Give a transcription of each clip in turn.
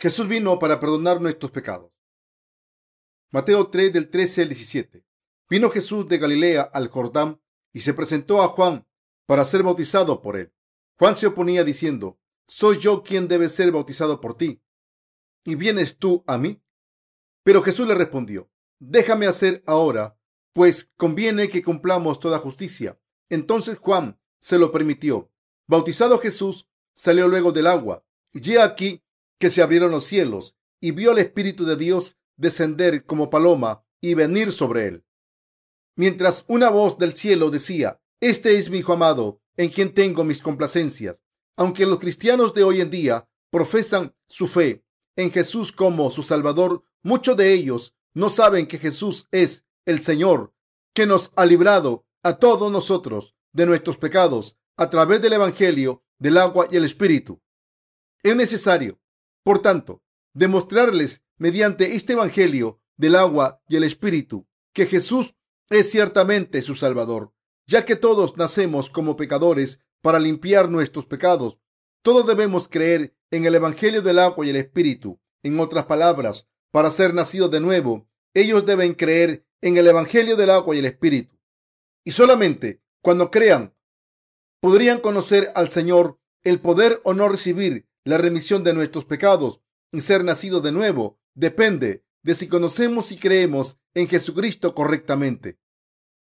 Jesús vino para perdonar nuestros pecados. Mateo 3, del 13 al 17. Vino Jesús de Galilea al Jordán y se presentó a Juan para ser bautizado por él. Juan se oponía diciendo: ¿Soy yo quien debe ser bautizado por ti, y vienes tú a mí? Pero Jesús le respondió: Déjame hacer ahora, pues conviene que cumplamos toda justicia. Entonces Juan se lo permitió. Bautizado Jesús, salió luego del agua, y he aquí que se abrieron los cielos, y vio al Espíritu de Dios descender como paloma y venir sobre él. Mientras una voz del cielo decía: Este es mi Hijo amado, en quien tengo mis complacencias. Aunque los cristianos de hoy en día profesan su fe en Jesús como su Salvador, muchos de ellos no saben que Jesús es el Señor, que nos ha librado a todos nosotros de nuestros pecados a través del Evangelio del agua y el Espíritu. Es necesario, por tanto, demostrarles mediante este Evangelio del agua y el Espíritu que Jesús es ciertamente su Salvador, ya que todos nacemos como pecadores para limpiar nuestros pecados. Todos debemos creer en el Evangelio del agua y el Espíritu. En otras palabras, para ser nacidos de nuevo, ellos deben creer en el Evangelio del agua y el Espíritu. Y solamente cuando crean, podrían conocer al Señor, el poder o no recibir la remisión de nuestros pecados y ser nacidos de nuevo. Depende de si conocemos y creemos en Jesucristo correctamente.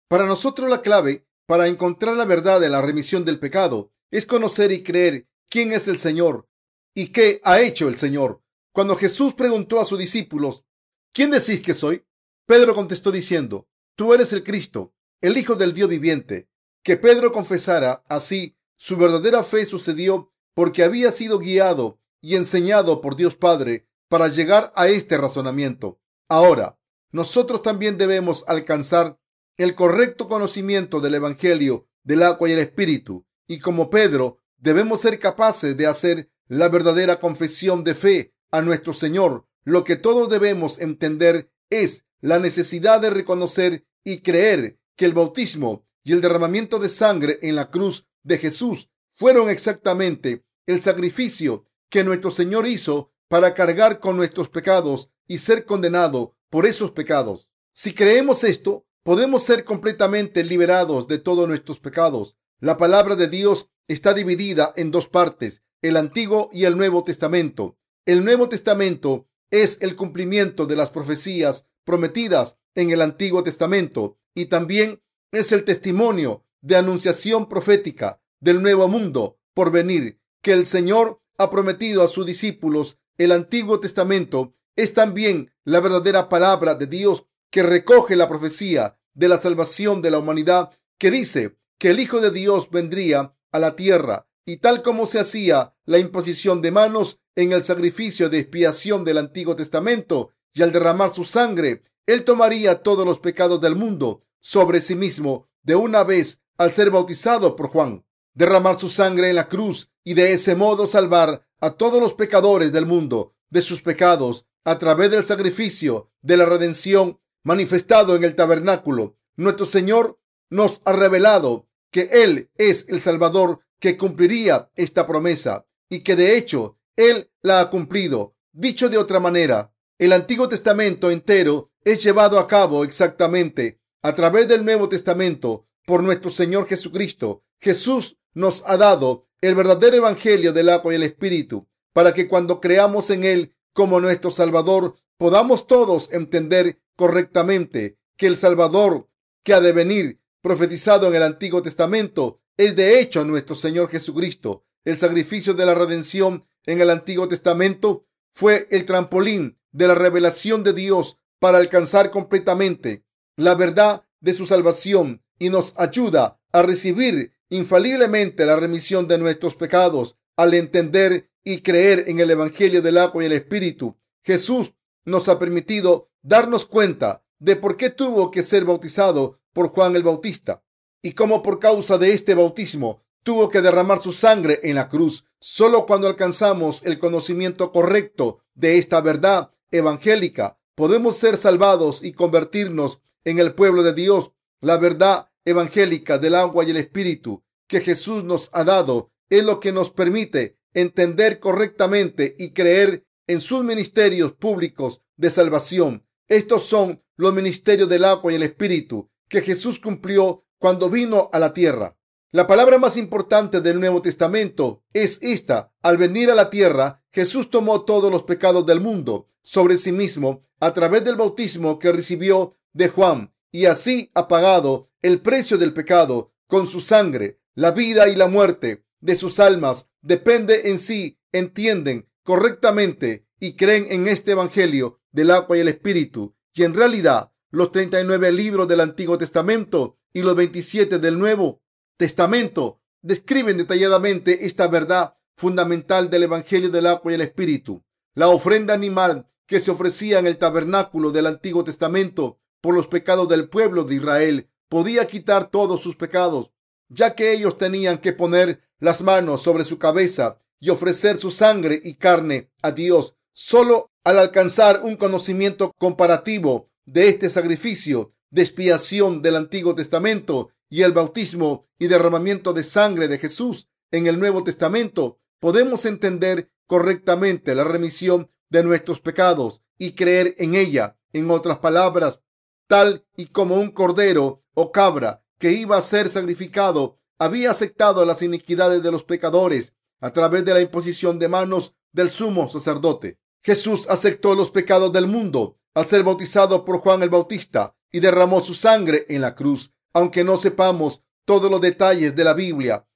Para nosotros la clave para encontrar la verdad de la remisión del pecado es conocer y creer quién es el Señor y qué ha hecho el Señor. Cuando Jesús preguntó a sus discípulos: ¿Quién decís que soy? Pedro contestó diciendo: Tú eres el Cristo, el Hijo del Dios viviente. Que Pedro confesara así su verdadera fe sucedió porque había sido guiado y enseñado por Dios Padre para llegar a este razonamiento. Ahora, nosotros también debemos alcanzar el correcto conocimiento del Evangelio del agua y el Espíritu, y como Pedro debemos ser capaces de hacer la verdadera confesión de fe a nuestro Señor. Lo que todos debemos entender es la necesidad de reconocer y creer que el bautismo y el derramamiento de sangre en la cruz de Jesús fueron exactamente el sacrificio que nuestro Señor hizo para cargar con nuestros pecados y ser condenado por esos pecados. Si creemos esto, podemos ser completamente liberados de todos nuestros pecados. La palabra de Dios está dividida en dos partes: el Antiguo y el Nuevo Testamento. El Nuevo Testamento es el cumplimiento de las profecías prometidas en el Antiguo Testamento y también es el testimonio de anunciación profética del nuevo mundo por venir que el Señor ha prometido a sus discípulos. El Antiguo Testamento es también la verdadera palabra de Dios que recoge la profecía de la salvación de la humanidad, que dice que el Hijo de Dios vendría a la tierra y tal como se hacía la imposición de manos en el sacrificio de expiación del Antiguo Testamento, y al derramar su sangre, Él tomaría todos los pecados del mundo sobre sí mismo de una vez al ser bautizado por Juan, derramar su sangre en la cruz y de ese modo salvar a todos los pecadores del mundo de sus pecados a través del sacrificio de la redención manifestado en el tabernáculo. Nuestro Señor nos ha revelado que Él es el Salvador que cumpliría esta promesa y que de hecho Él la ha cumplido. Dicho de otra manera, el Antiguo Testamento entero es llevado a cabo exactamente a través del Nuevo Testamento por nuestro Señor Jesucristo. Jesús nos ha dado el verdadero Evangelio del agua y el Espíritu para que cuando creamos en Él como nuestro Salvador podamos todos entender correctamente que el Salvador que ha de venir, profetizado en el Antiguo Testamento, es de hecho nuestro Señor Jesucristo. El sacrificio de la redención en el Antiguo Testamento fue el trampolín de la revelación de Dios para alcanzar completamente la verdad de su salvación y nos ayuda a recibir infaliblemente la remisión de nuestros pecados al entender y creer en el Evangelio del agua y el Espíritu. Jesús nos ha permitido darnos cuenta de por qué tuvo que ser bautizado por Juan el Bautista y cómo por causa de este bautismo tuvo que derramar su sangre en la cruz. Solo cuando alcanzamos el conocimiento correcto de esta verdad evangélica podemos ser salvados y convertirnos en el pueblo de Dios. La verdad evangélica del agua y el Espíritu que Jesús nos ha dado es lo que nos permite entender correctamente y creer en sus ministerios públicos de salvación. Estos son los ministerios del agua y el Espíritu que Jesús cumplió cuando vino a la tierra. La palabra más importante del Nuevo Testamento es esta: al venir a la tierra, Jesús tomó todos los pecados del mundo sobre sí mismo a través del bautismo que recibió de Juan, y así ha pagado el precio del pecado con su sangre. La vida y la muerte de sus almas depende en si entienden correctamente y creen en este evangelio del agua y el Espíritu. Y en realidad, los 39 libros del Antiguo Testamento y los 27 del Nuevo Testamento describen detalladamente esta verdad fundamental del evangelio del agua y el Espíritu. La ofrenda animal que se ofrecía en el tabernáculo del Antiguo Testamento por los pecados del pueblo de Israel podía quitar todos sus pecados, ya que ellos tenían que poner las manos sobre su cabeza y ofrecer su sangre y carne a Dios. Solo al alcanzar un conocimiento comparativo de este sacrificio de expiación del Antiguo Testamento y el bautismo y derramamiento de sangre de Jesús en el Nuevo Testamento, podemos entender correctamente la remisión de nuestros pecados y creer en ella. En otras palabras, tal y como un cordero o cabra que iba a ser sacrificado había aceptado las iniquidades de los pecadores a través de la imposición de manos del sumo sacerdote. Jesús aceptó los pecados del mundo al ser bautizado por Juan el Bautista y derramó su sangre en la cruz. Aunque no sepamos todos los detalles de la Biblia,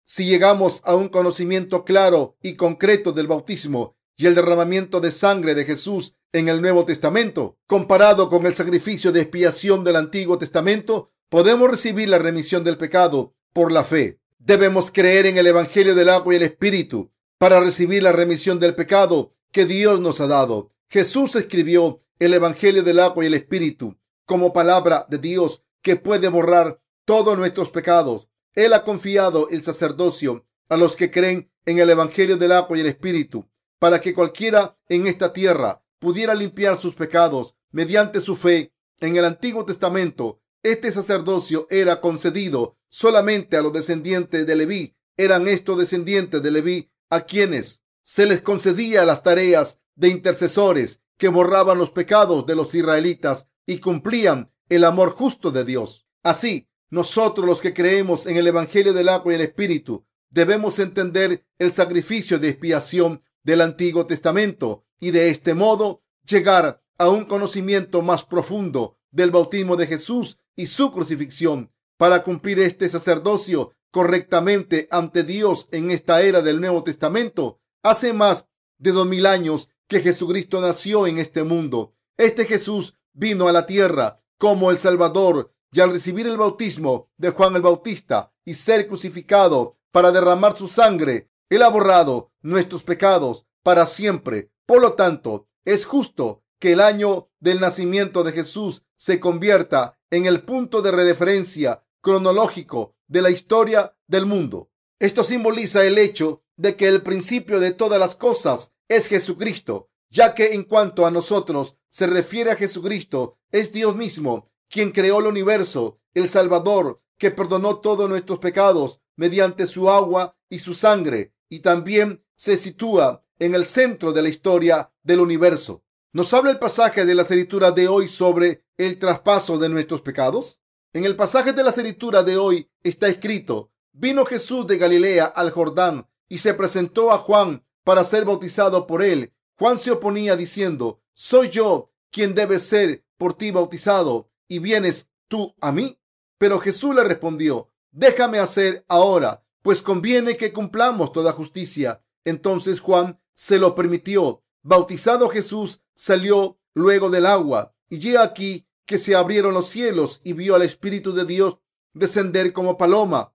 si llegamos a un conocimiento claro y concreto del bautismo y el derramamiento de sangre de Jesús en el Nuevo Testamento, comparado con el sacrificio de expiación del Antiguo Testamento, podemos recibir la remisión del pecado por la fe. Debemos creer en el evangelio del agua y el Espíritu para recibir la remisión del pecado que Dios nos ha dado. Jesús escribió el evangelio del agua y el Espíritu como palabra de Dios que puede borrar todos nuestros pecados. Él ha confiado el sacerdocio a los que creen en el evangelio del agua y el Espíritu para que cualquiera en esta tierra pudiera limpiar sus pecados mediante su fe. En el Antiguo Testamento, este sacerdocio era concedido solamente a los descendientes de Leví. Eran estos descendientes de Leví a quienes se les concedía las tareas de intercesores que borraban los pecados de los israelitas y cumplían el amor justo de Dios. Así, nosotros los que creemos en el evangelio del agua y el Espíritu debemos entender el sacrificio de expiación del Antiguo Testamento y de este modo llegar a un conocimiento más profundo del bautismo de Jesús y su crucifixión. Para cumplir este sacerdocio correctamente ante Dios en esta era del Nuevo Testamento, hace más de 2000 años que Jesucristo nació en este mundo. Este Jesús vino a la tierra como el Salvador y al recibir el bautismo de Juan el Bautista y ser crucificado para derramar su sangre, Él ha borrado nuestros pecados para siempre. Por lo tanto, es justo que el año del nacimiento de Jesús se convierta en el punto de referencia cronológico de la historia del mundo. Esto simboliza el hecho de que el principio de todas las cosas es Jesucristo, ya que en cuanto a nosotros se refiere a Jesucristo, es Dios mismo quien creó el universo, el Salvador, que perdonó todos nuestros pecados mediante su agua y su sangre, y también se sitúa en el centro de la historia del universo. ¿Nos habla el pasaje de la Escritura de hoy sobre el traspaso de nuestros pecados? En el pasaje de la Escritura de hoy está escrito: vino Jesús de Galilea al Jordán y se presentó a Juan para ser bautizado por él. Juan se oponía diciendo: ¿soy yo quien debe ser por ti bautizado y vienes tú a mí? Pero Jesús le respondió: déjame hacer ahora, pues conviene que cumplamos toda justicia. Entonces Juan se lo permitió. Bautizado Jesús salió luego del agua, y he aquí que se abrieron los cielos y vio al Espíritu de Dios descender como paloma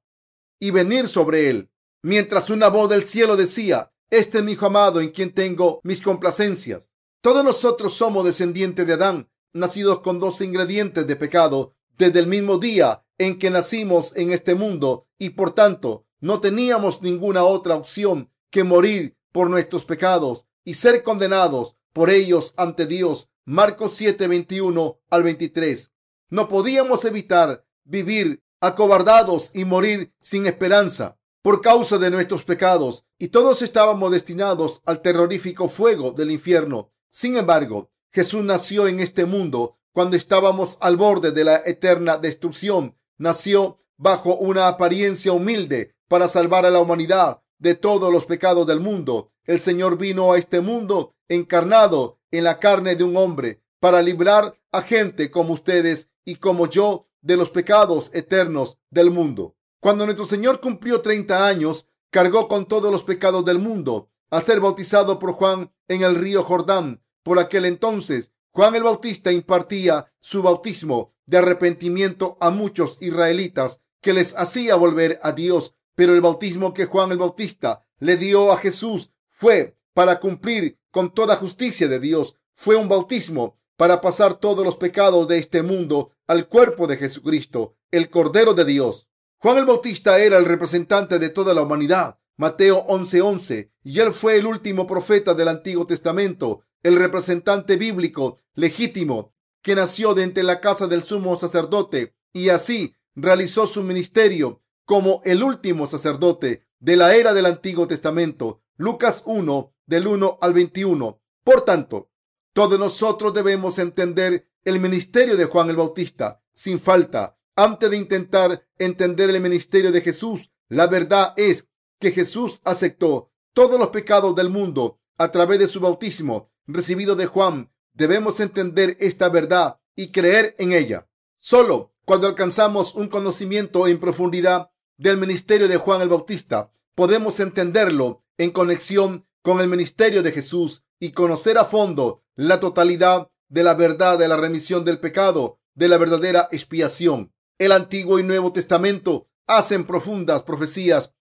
y venir sobre él, mientras una voz del cielo decía: este es mi hijo amado en quien tengo mis complacencias. Todos nosotros somos descendientes de Adán, nacidos con 2 ingredientes de pecado desde el mismo día en que nacimos en este mundo, y por tanto no teníamos ninguna otra opción que morir por nuestros pecados y ser condenados por ellos ante Dios. Marcos 7, 21 al 23. No podíamos evitar vivir acobardados y morir sin esperanza. por causa de nuestros pecados, y todos estábamos destinados al terrorífico fuego del infierno. Sin embargo, Jesús nació en este mundo cuando estábamos al borde de la eterna destrucción. Nació bajo una apariencia humilde para salvar a la humanidad de todos los pecados del mundo. El Señor vino a este mundo encarnado en la carne de un hombre para librar a gente como ustedes y como yo de los pecados eternos del mundo. Cuando nuestro Señor cumplió 30 años, cargó con todos los pecados del mundo al ser bautizado por Juan en el río Jordán. Por aquel entonces, Juan el Bautista impartía su bautismo de arrepentimiento a muchos israelitas que les hacía volver a Dios. Pero el bautismo que Juan el Bautista le dio a Jesús fue para cumplir con toda justicia de Dios. Fue un bautismo para pasar todos los pecados de este mundo al cuerpo de Jesucristo, el Cordero de Dios. Juan el Bautista era el representante de toda la humanidad. Mateo 11:11. Y él fue el último profeta del Antiguo Testamento, el representante bíblico legítimo que nació de entre la casa del sumo sacerdote y así realizó su ministerio como el último sacerdote de la era del Antiguo Testamento. Lucas 1, del 1 al 21. Por tanto, todos nosotros debemos entender el ministerio de Juan el Bautista sin falta. Antes de intentar entender el ministerio de Jesús, la verdad es que Jesús aceptó todos los pecados del mundo a través de su bautismo recibido de Juan. Debemos entender esta verdad y creer en ella. Solo cuando alcanzamos un conocimiento en profundidad del ministerio de Juan el Bautista, podemos entenderlo en conexión con el ministerio de Jesús y conocer a fondo la totalidad de la verdad de la remisión del pecado, de la verdadera expiación. El Antiguo y Nuevo Testamento hacen profundas profecías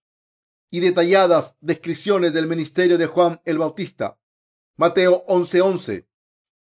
y detalladas descripciones del ministerio de Juan el Bautista. Mateo 11:11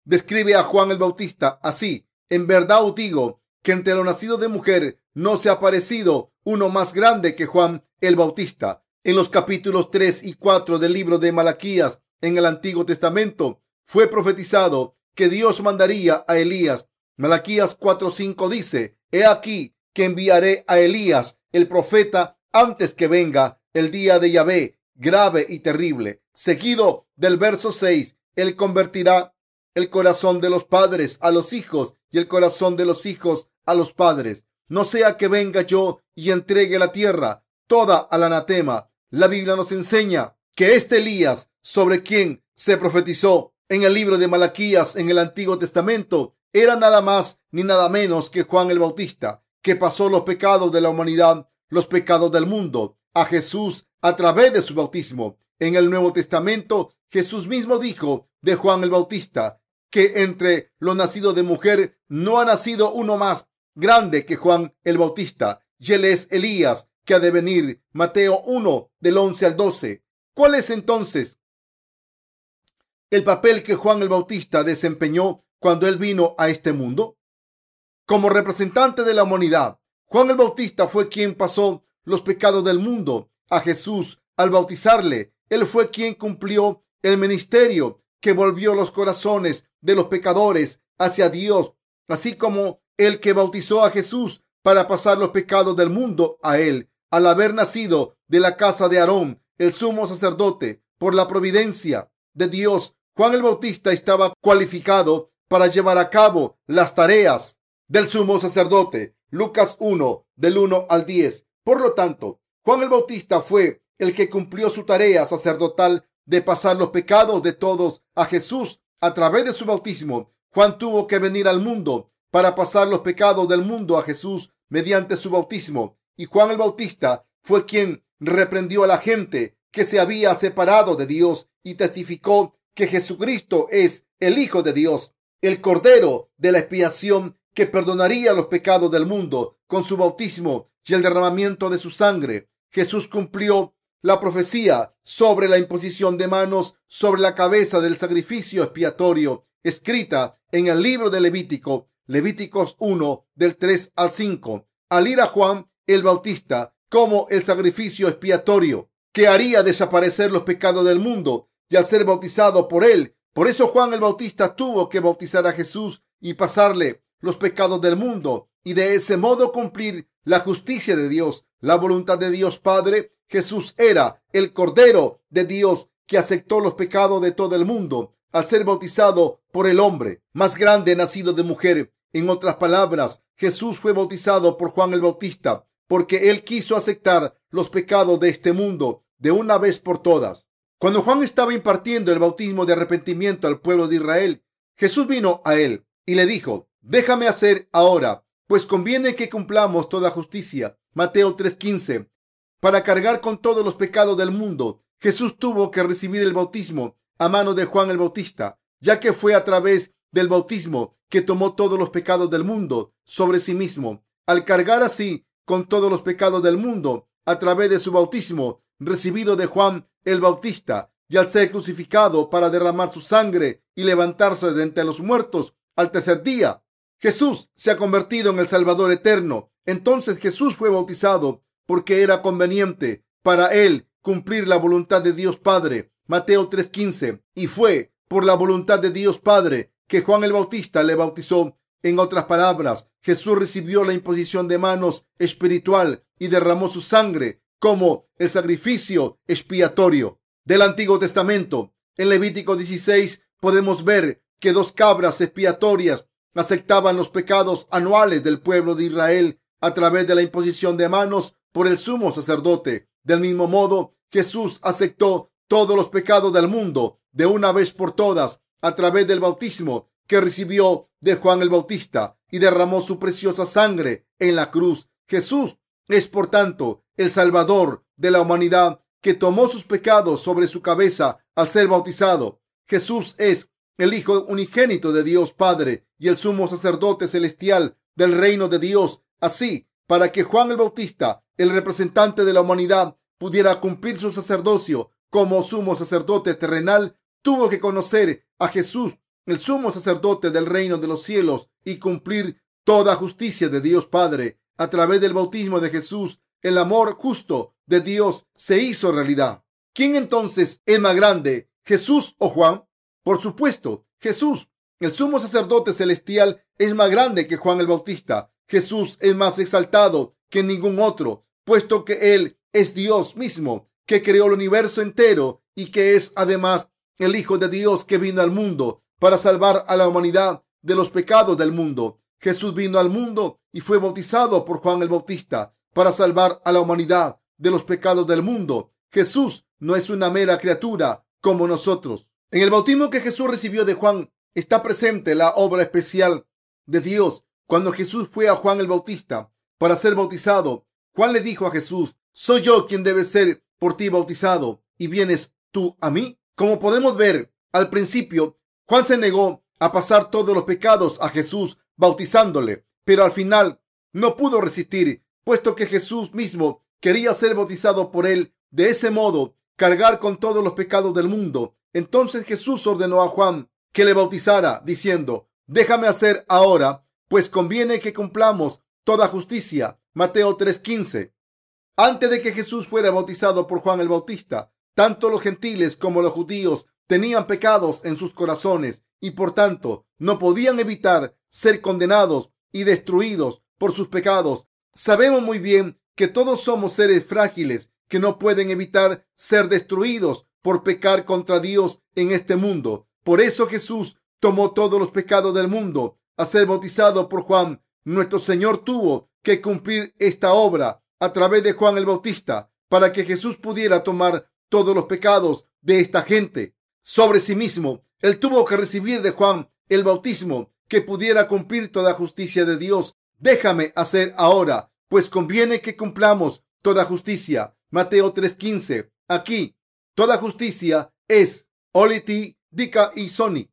describe a Juan el Bautista así: en verdad os digo que entre los nacidos de mujer no se ha aparecido uno más grande que Juan el Bautista. En los capítulos 3 y 4 del libro de Malaquías, en el Antiguo Testamento, fue profetizado que Dios mandaría a Elías. Malaquías 4:5 dice: he aquí que enviaré a Elías, el profeta, antes que venga el día de Yahvé, grave y terrible. Seguido del verso 6, él convertirá el corazón de los padres a los hijos y el corazón de los hijos a los padres. No sea que venga yo y entregue la tierra toda al anatema. La Biblia nos enseña que este Elías, sobre quien se profetizó en el libro de Malaquías en el Antiguo Testamento, era nada más ni nada menos que Juan el Bautista, que pasó los pecados de la humanidad, los pecados del mundo, a Jesús a través de su bautismo. En el Nuevo Testamento, Jesús mismo dijo de Juan el Bautista que entre los nacidos de mujer no ha nacido uno más grande que Juan el Bautista, y él es Elías que ha de venir. Mateo 1, del 11 al 12. ¿Cuál es entonces el papel que Juan el Bautista desempeñó cuando él vino a este mundo? Como representante de la humanidad, Juan el Bautista fue quien pasó los pecados del mundo a Jesús al bautizarle. Él fue quien cumplió el ministerio que volvió los corazones de los pecadores hacia Dios, así como el que bautizó a Jesús para pasar los pecados del mundo a él. Al haber nacido de la casa de Aarón, el sumo sacerdote, por la providencia de Dios, Juan el Bautista estaba cualificado para llevar a cabo las tareas del sumo sacerdote. Lucas 1, del 1 al 10. Por lo tanto, Juan el Bautista fue el que cumplió su tarea sacerdotal de pasar los pecados de todos a Jesús a través de su bautismo. Juan tuvo que venir al mundo para pasar los pecados del mundo a Jesús mediante su bautismo. Y Juan el Bautista fue quien reprendió a la gente que se había separado de Dios y testificó que Jesucristo es el Hijo de Dios, el Cordero de la expiación que perdonaría los pecados del mundo. Con su bautismo y el derramamiento de su sangre, Jesús cumplió la profecía sobre la imposición de manos sobre la cabeza del sacrificio expiatorio, escrita en el libro de Levítico, Levíticos 1, del 3 al 5. Al ir a Juan el Bautista como el sacrificio expiatorio que haría desaparecer los pecados del mundo, y al ser bautizado por él, por eso Juan el Bautista tuvo que bautizar a Jesús y pasarle los pecados del mundo, y de ese modo cumplir la justicia de Dios. la voluntad de Dios Padre, Jesús era el Cordero de Dios que aceptó los pecados de todo el mundo al ser bautizado por el hombre más grande nacido de mujer. En otras palabras, Jesús fue bautizado por Juan el Bautista porque él quiso aceptar los pecados de este mundo de una vez por todas. Cuando Juan estaba impartiendo el bautismo de arrepentimiento al pueblo de Israel, Jesús vino a él y le dijo: déjame hacer ahora, pues conviene que cumplamos toda justicia. Mateo 3:15. Para cargar con todos los pecados del mundo, Jesús tuvo que recibir el bautismo a mano de Juan el Bautista, ya que fue a través del bautismo que tomó todos los pecados del mundo sobre sí mismo. Al cargar así con todos los pecados del mundo a través de su bautismo recibido de Juan el Bautista, y al ser crucificado para derramar su sangre y levantarse de entre los muertos al tercer día, Jesús se ha convertido en el Salvador eterno. Entonces Jesús fue bautizado porque era conveniente para él cumplir la voluntad de Dios Padre. Mateo 3:15. Y fue por la voluntad de Dios Padre que Juan el Bautista le bautizó. En otras palabras, Jesús recibió la imposición de manos espiritual y derramó su sangre como el sacrificio expiatorio del Antiguo Testamento. En Levítico 16 podemos ver que 2 cabras expiatorias aceptaban los pecados anuales del pueblo de Israel a través de la imposición de manos por el sumo sacerdote. Del mismo modo, Jesús aceptó todos los pecados del mundo de una vez por todas a través del bautismo que recibió de Juan el Bautista y derramó su preciosa sangre en la cruz. Jesús es, por tanto, el Salvador de la humanidad que tomó sus pecados sobre su cabeza al ser bautizado. Jesús es el Hijo unigénito de Dios Padre y el sumo sacerdote celestial del reino de Dios. Así, para que Juan el Bautista, el representante de la humanidad, pudiera cumplir su sacerdocio como sumo sacerdote terrenal, tuvo que conocer a Jesús, el sumo sacerdote del reino de los cielos, y cumplir toda justicia de Dios Padre. A través del bautismo de Jesús, el amor justo de Dios se hizo realidad. ¿Quién entonces es más grande, Jesús o Juan? Por supuesto, Jesús. El sumo sacerdote celestial es más grande que Juan el Bautista. Jesús es más exaltado que ningún otro, puesto que Él es Dios mismo, que creó el universo entero y que es además el Hijo de Dios que vino al mundo para salvar a la humanidad de los pecados del mundo. Jesús vino al mundo y fue bautizado por Juan el Bautista para salvar a la humanidad de los pecados del mundo. Jesús no es una mera criatura como nosotros. En el bautismo que Jesús recibió de Juan está presente la obra especial de Dios. Cuando Jesús fue a Juan el Bautista para ser bautizado, Juan le dijo a Jesús: soy yo quien debe ser por ti bautizado, ¿y vienes tú a mí? Como podemos ver al principio, Juan se negó a pasar todos los pecados a Jesús bautizándole, pero al final no pudo resistir, puesto que Jesús mismo quería ser bautizado por él. De ese modo, cargar con todos los pecados del mundo. Entonces Jesús ordenó a Juan que le bautizara, diciendo: déjame hacer ahora, pues conviene que cumplamos toda justicia. Mateo 3:15. Antes de que Jesús fuera bautizado por Juan el Bautista, tanto los gentiles como los judíos tenían pecados en sus corazones y por tanto no podían evitar ser condenados y destruidos por sus pecados. Sabemos muy bien que todos somos seres frágiles que no pueden evitar ser destruidos por pecar contra Dios en este mundo. Por eso Jesús tomó todos los pecados del mundo a ser bautizado por Juan. Nuestro Señor tuvo que cumplir esta obra a través de Juan el Bautista para que Jesús pudiera tomar todos los pecados de esta gente sobre sí mismo. Él tuvo que recibir de Juan el bautismo que pudiera cumplir toda justicia de Dios. Déjame hacer ahora, pues conviene que cumplamos toda justicia. Mateo 3:15. Aquí, toda justicia es oliti dikaisoni.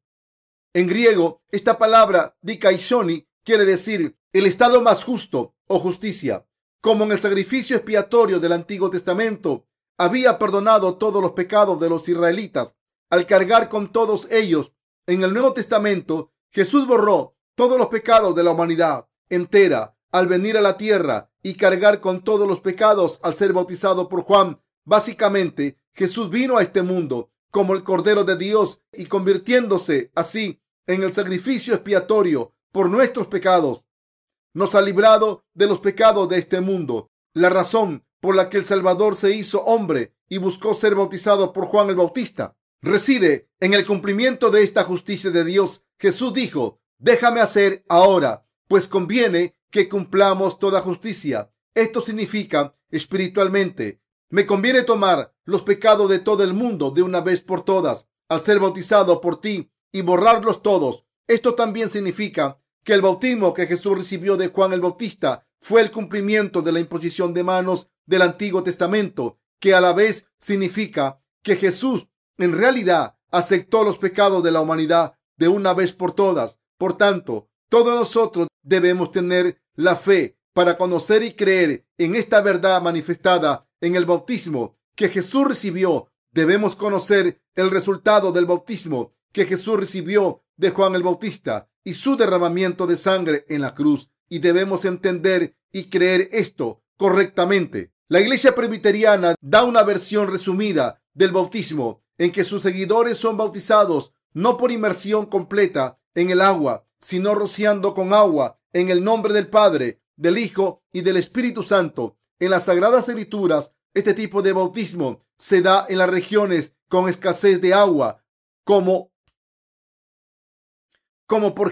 En griego, esta palabra dikaisoni quiere decir el estado más justo o justicia. Como en el sacrificio expiatorio del Antiguo Testamento había perdonado todos los pecados de los israelitas al cargar con todos ellos, en el Nuevo Testamento Jesús borró todos los pecados de la humanidad entera al venir a la tierra y cargar con todos los pecados al ser bautizado por Juan. Básicamente, Jesús vino a este mundo como el Cordero de Dios y convirtiéndose así en el sacrificio expiatorio por nuestros pecados. Nos ha librado de los pecados de este mundo. la razón por la que el Salvador se hizo hombre y buscó ser bautizado por Juan el Bautista reside en el cumplimiento de esta justicia de Dios. Jesús dijo: déjame hacer ahora, pues conviene que cumplamos toda justicia. Esto significa espiritualmente, me conviene tomar los pecados de todo el mundo de una vez por todas al ser bautizado por ti y borrarlos todos. Esto también significa que el bautismo que Jesús recibió de Juan el Bautista fue el cumplimiento de la imposición de manos del Antiguo Testamento, que a la vez significa que Jesús en realidad aceptó los pecados de la humanidad de una vez por todas. Por tanto, todos nosotros debemos tener la fe para conocer y creer en esta verdad manifestada en el bautismo que Jesús recibió. Debemos conocer el resultado del bautismo que Jesús recibió de Juan el Bautista y su derramamiento de sangre en la cruz, y debemos entender y creer esto correctamente. La Iglesia Presbiteriana da una versión resumida del bautismo en que sus seguidores son bautizados no por inmersión completa en el agua, sino rociando con agua en el nombre del Padre, del Hijo y del Espíritu Santo. En las Sagradas Escrituras, este tipo de bautismo se da en las regiones con escasez de agua, como por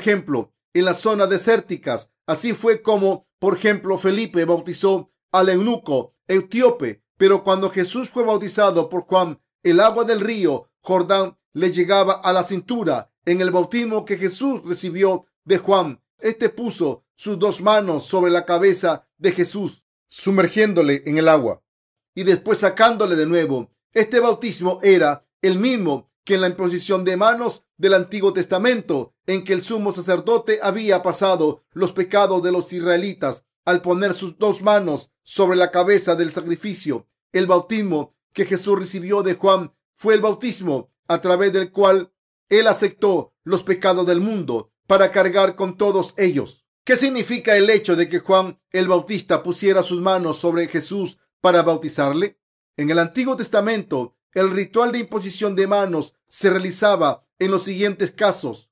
ejemplo en las zonas desérticas. Así fue como, por ejemplo, Felipe bautizó al eunuco etíope. Pero cuando Jesús fue bautizado por Juan, el agua del río Jordán le llegaba a la cintura. En el bautismo que Jesús recibió de Juan, este puso sus dos manos sobre la cabeza de Jesús, sumergiéndole en el agua y después sacándole de nuevo. Este bautismo era el mismo que en la imposición de manos del Antiguo Testamento, en que el sumo sacerdote había pasado los pecados de los israelitas al poner sus dos manos sobre la cabeza del sacrificio. El bautismo que Jesús recibió de Juan fue el bautismo a través del cual él aceptó los pecados del mundo para cargar con todos ellos. ¿Qué significa el hecho de que Juan el Bautista pusiera sus manos sobre Jesús para bautizarle? En el Antiguo Testamento, el ritual de imposición de manos se realizaba en los siguientes casos.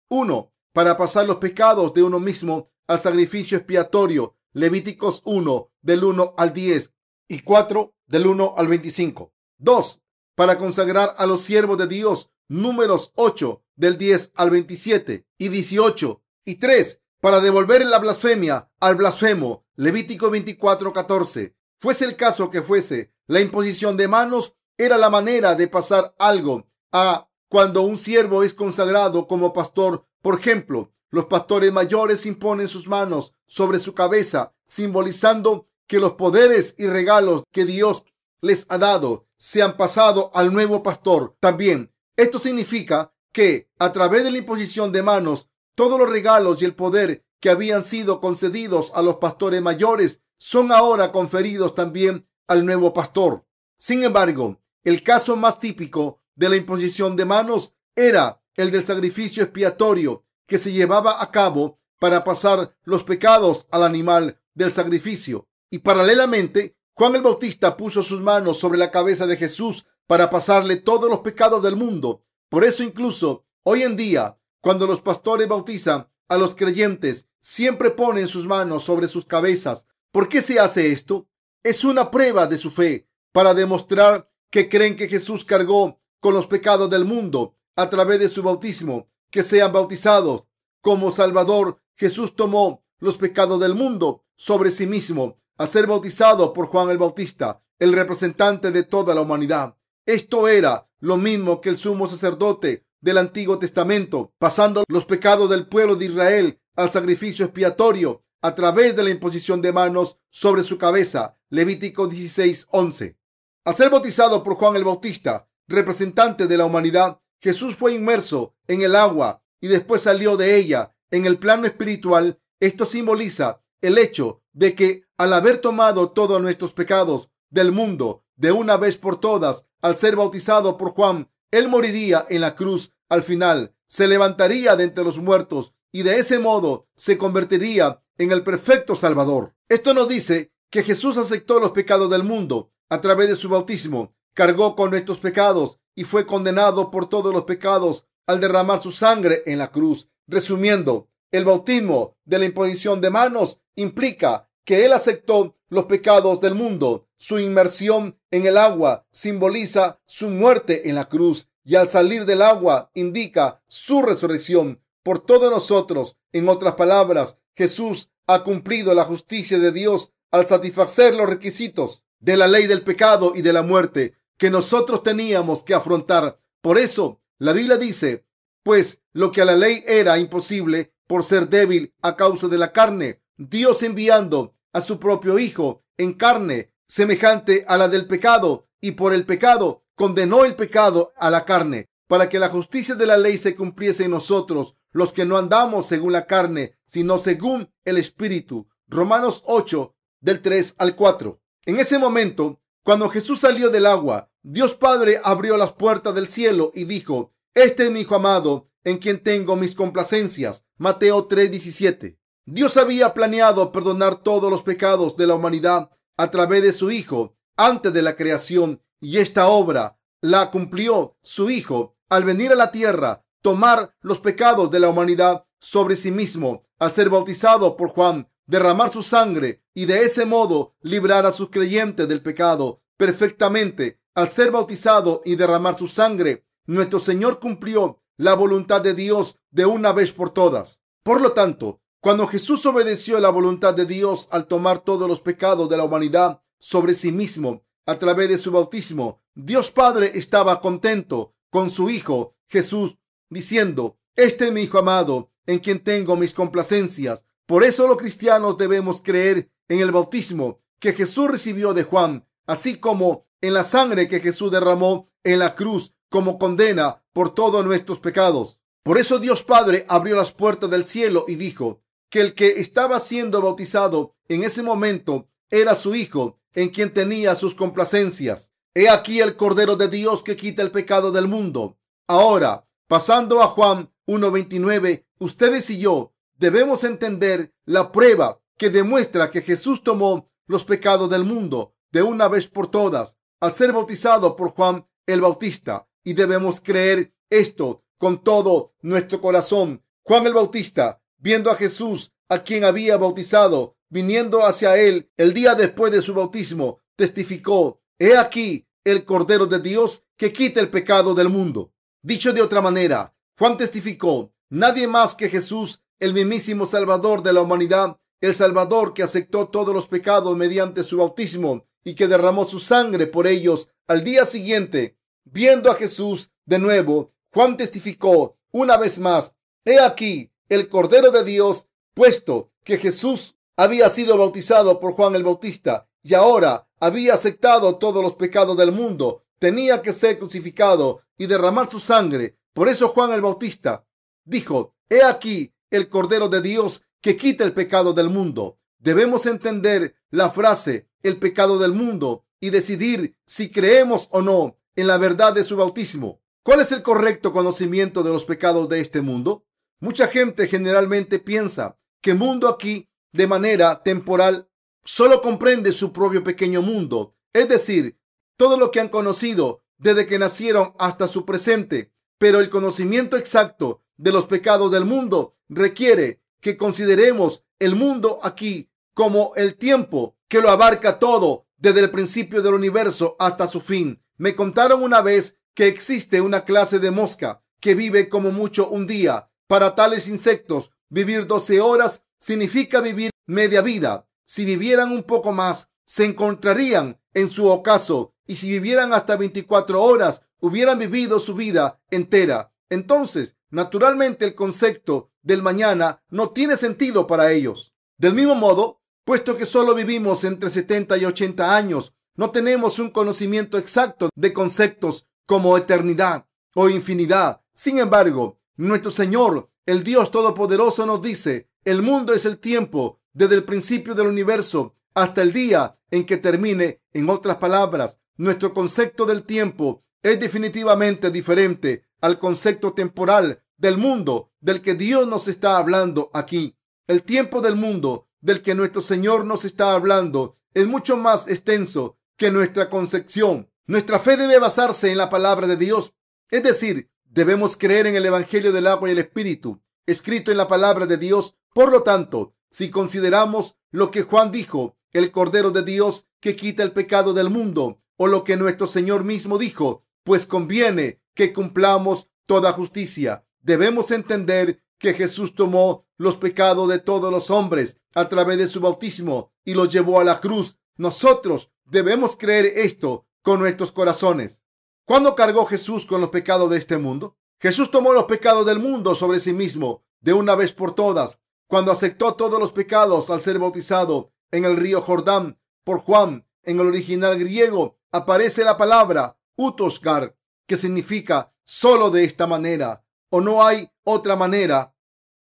1. Para pasar los pecados de uno mismo al sacrificio expiatorio. Levíticos 1, del 1 al 10 y 4, del 1 al 25. 2. Para consagrar a los siervos de Dios. Números 8, del 10 al 27 y 18. Y 3. Para devolver la blasfemia al blasfemo. Levítico 24, 14. Fuese el caso que fuese, la imposición de manos era la manera de pasar algo a cuando un siervo es consagrado como pastor. Por ejemplo, los pastores mayores imponen sus manos sobre su cabeza, simbolizando que los poderes y regalos que Dios les ha dado se han pasado al nuevo pastor. También, esto significa que a través de la imposición de manos, todos los regalos y el poder que habían sido concedidos a los pastores mayores son ahora conferidos también al nuevo pastor. Sin embargo, el caso más típico de la imposición de manos era el del sacrificio expiatorio que se llevaba a cabo para pasar los pecados al animal del sacrificio. Y paralelamente, Juan el Bautista puso sus manos sobre la cabeza de Jesús para pasarle todos los pecados del mundo. Por eso, incluso hoy en día, cuando los pastores bautizan a los creyentes, siempre ponen sus manos sobre sus cabezas. ¿Por qué se hace esto? Es una prueba de su fe para demostrar que creen que Jesús cargó con los pecados del mundo a través de su bautismo. Que sean bautizados como Salvador. Jesús tomó los pecados del mundo sobre sí mismo al ser bautizado por Juan el Bautista, el representante de toda la humanidad. Esto era lo mismo que el sumo sacerdote del Antiguo Testamento, pasando los pecados del pueblo de Israel al sacrificio expiatorio a través de la imposición de manos sobre su cabeza. Levítico 16:11. Al ser bautizado por Juan el Bautista, representante de la humanidad, Jesús fue inmerso en el agua y después salió de ella. En el plano espiritual, esto simboliza el hecho de que al haber tomado todos nuestros pecados del mundo de una vez por todas, al ser bautizado por Juan, él moriría en la cruz. Al final, se levantaría de entre los muertos y de ese modo se convertiría en el perfecto Salvador. Esto nos dice que Jesús aceptó los pecados del mundo a través de su bautismo, cargó con nuestros pecados y fue condenado por todos los pecados al derramar su sangre en la cruz. Resumiendo, el bautismo de la imposición de manos implica que Él aceptó los pecados del mundo. Su inmersión en el agua simboliza su muerte en la cruz y al salir del agua indica su resurrección por todos nosotros. En otras palabras, Jesús ha cumplido la justicia de Dios al satisfacer los requisitos de la ley del pecado y de la muerte que nosotros teníamos que afrontar. Por eso, la Biblia dice, pues lo que a la ley era imposible por ser débil a causa de la carne, Dios enviando a su propio Hijo en carne semejante a la del pecado, y por el pecado condenó el pecado a la carne, para que la justicia de la ley se cumpliese en nosotros, los que no andamos según la carne, sino según el Espíritu. Romanos 8, del 3 al 4. En ese momento, cuando Jesús salió del agua, Dios Padre abrió las puertas del cielo y dijo, este es mi Hijo amado, en quien tengo mis complacencias. Mateo 3:17. Dios había planeado perdonar todos los pecados de la humanidad a través de su Hijo antes de la creación, y esta obra la cumplió su Hijo al venir a la tierra, tomar los pecados de la humanidad sobre sí mismo, al ser bautizado por Juan, derramar su sangre y de ese modo librar a sus creyentes del pecado perfectamente. Al ser bautizado y derramar su sangre, nuestro Señor cumplió la voluntad de Dios de una vez por todas. Por lo tanto, cuando Jesús obedeció la voluntad de Dios al tomar todos los pecados de la humanidad sobre sí mismo a través de su bautismo, Dios Padre estaba contento con su Hijo Jesús, diciendo, este es mi Hijo amado, en quien tengo mis complacencias. Por eso los cristianos debemos creer en el bautismo que Jesús recibió de Juan, así como en la sangre que Jesús derramó en la cruz como condena por todos nuestros pecados. Por eso Dios Padre abrió las puertas del cielo y dijo que el que estaba siendo bautizado en ese momento era su Hijo, en quien tenía sus complacencias. He aquí el Cordero de Dios que quita el pecado del mundo. Ahora, pasando a Juan 1:29, ustedes y yo debemos entender la prueba que demuestra que Jesús tomó los pecados del mundo de una vez por todas al ser bautizado por Juan el Bautista, y debemos creer esto con todo nuestro corazón. Juan el Bautista, viendo a Jesús, a quien había bautizado, viniendo hacia él el día después de su bautismo, testificó, he aquí el Cordero de Dios que quita el pecado del mundo. Dicho de otra manera, Juan testificó, nadie más que Jesús, el mismísimo Salvador de la humanidad, el Salvador que aceptó todos los pecados mediante su bautismo y que derramó su sangre por ellos. Al día siguiente, viendo a Jesús de nuevo, Juan testificó una vez más, he aquí el Cordero de Dios. Puesto que Jesús había sido bautizado por Juan el Bautista y ahora había aceptado todos los pecados del mundo, tenía que ser crucificado y derramar su sangre. Por eso Juan el Bautista dijo, he aquí el Cordero de Dios que quita el pecado del mundo. Debemos entender la frase el pecado del mundo y decidir si creemos o no en la verdad de su bautismo. ¿Cuál es el correcto conocimiento de los pecados de este mundo? Mucha gente generalmente piensa que el mundo aquí, de manera temporal, solo comprende su propio pequeño mundo, es decir, todo lo que han conocido desde que nacieron hasta su presente. Pero el conocimiento exacto de los pecados del mundo requiere que consideremos el mundo aquí como el tiempo que lo abarca todo, desde el principio del universo hasta su fin. Me contaron una vez que existe una clase de mosca que vive como mucho un día. Para tales insectos, vivir 12 horas significa vivir media vida. Si vivieran un poco más, se encontrarían en su ocaso, y si vivieran hasta 24 horas, hubieran vivido su vida entera. Entonces, naturalmente, el concepto del mañana no tiene sentido para ellos. Del mismo modo, puesto que solo vivimos entre 70 y 80 años, no tenemos un conocimiento exacto de conceptos como eternidad o infinidad. Sin embargo, nuestro Señor, el Dios Todopoderoso, nos dice, el mundo es el tiempo desde el principio del universo hasta el día en que termine. En otras palabras, nuestro concepto del tiempo es definitivamente diferente al concepto temporal del mundo del que Dios nos está hablando aquí. El tiempo del mundo del que nuestro Señor nos está hablando es mucho más extenso que nuestra concepción. Nuestra fe debe basarse en la palabra de Dios, es decir, debemos creer en el Evangelio del agua y el Espíritu, escrito en la palabra de Dios. Por lo tanto, si consideramos lo que Juan dijo, el Cordero de Dios que quita el pecado del mundo, o lo que nuestro Señor mismo dijo, pues conviene que cumplamos toda justicia. Debemos entender que Jesús tomó los pecados de todos los hombres a través de su bautismo y los llevó a la cruz. Nosotros debemos creer esto con nuestros corazones. ¿Cuándo cargó Jesús con los pecados de este mundo? Jesús tomó los pecados del mundo sobre sí mismo de una vez por todas, cuando aceptó todos los pecados al ser bautizado en el río Jordán por Juan. En el original griego aparece la palabra utosgar, que significa solo de esta manera, o no hay otra manera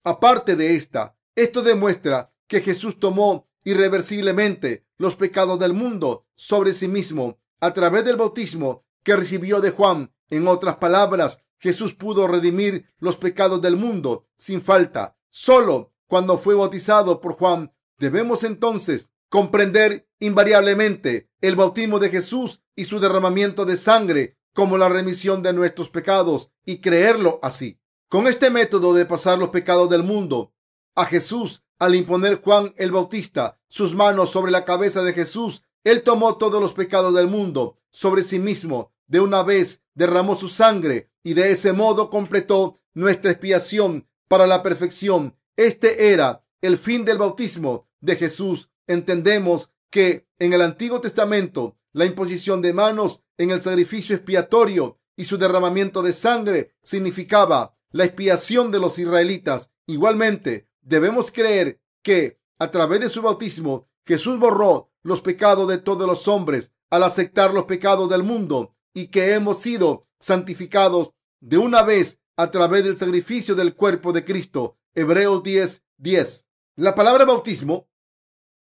aparte de esta. Esto demuestra que Jesús tomó irreversiblemente los pecados del mundo sobre sí mismo a través del bautismo que recibió de Juan. En otras palabras, Jesús pudo redimir los pecados del mundo sin falta, solo cuando fue bautizado por Juan. Debemos entonces comprender invariablemente el bautismo de Jesús y su derramamiento de sangre como la remisión de nuestros pecados y creerlo así. Con este método de pasar los pecados del mundo a Jesús, al imponer Juan el Bautista sus manos sobre la cabeza de Jesús, él tomó todos los pecados del mundo sobre sí mismo. De una vez derramó su sangre y de ese modo completó nuestra expiación para la perfección. Este era el fin del bautismo de Jesús. Entendemos que en el Antiguo Testamento la imposición de manos en el sacrificio expiatorio y su derramamiento de sangre significaba la expiación de los israelitas. Igualmente, debemos creer que a través de su bautismo Jesús borró los pecados de todos los hombres al aceptar los pecados del mundo y que hemos sido santificados de una vez a través del sacrificio del cuerpo de Cristo. Hebreos 10:10. La palabra bautismo,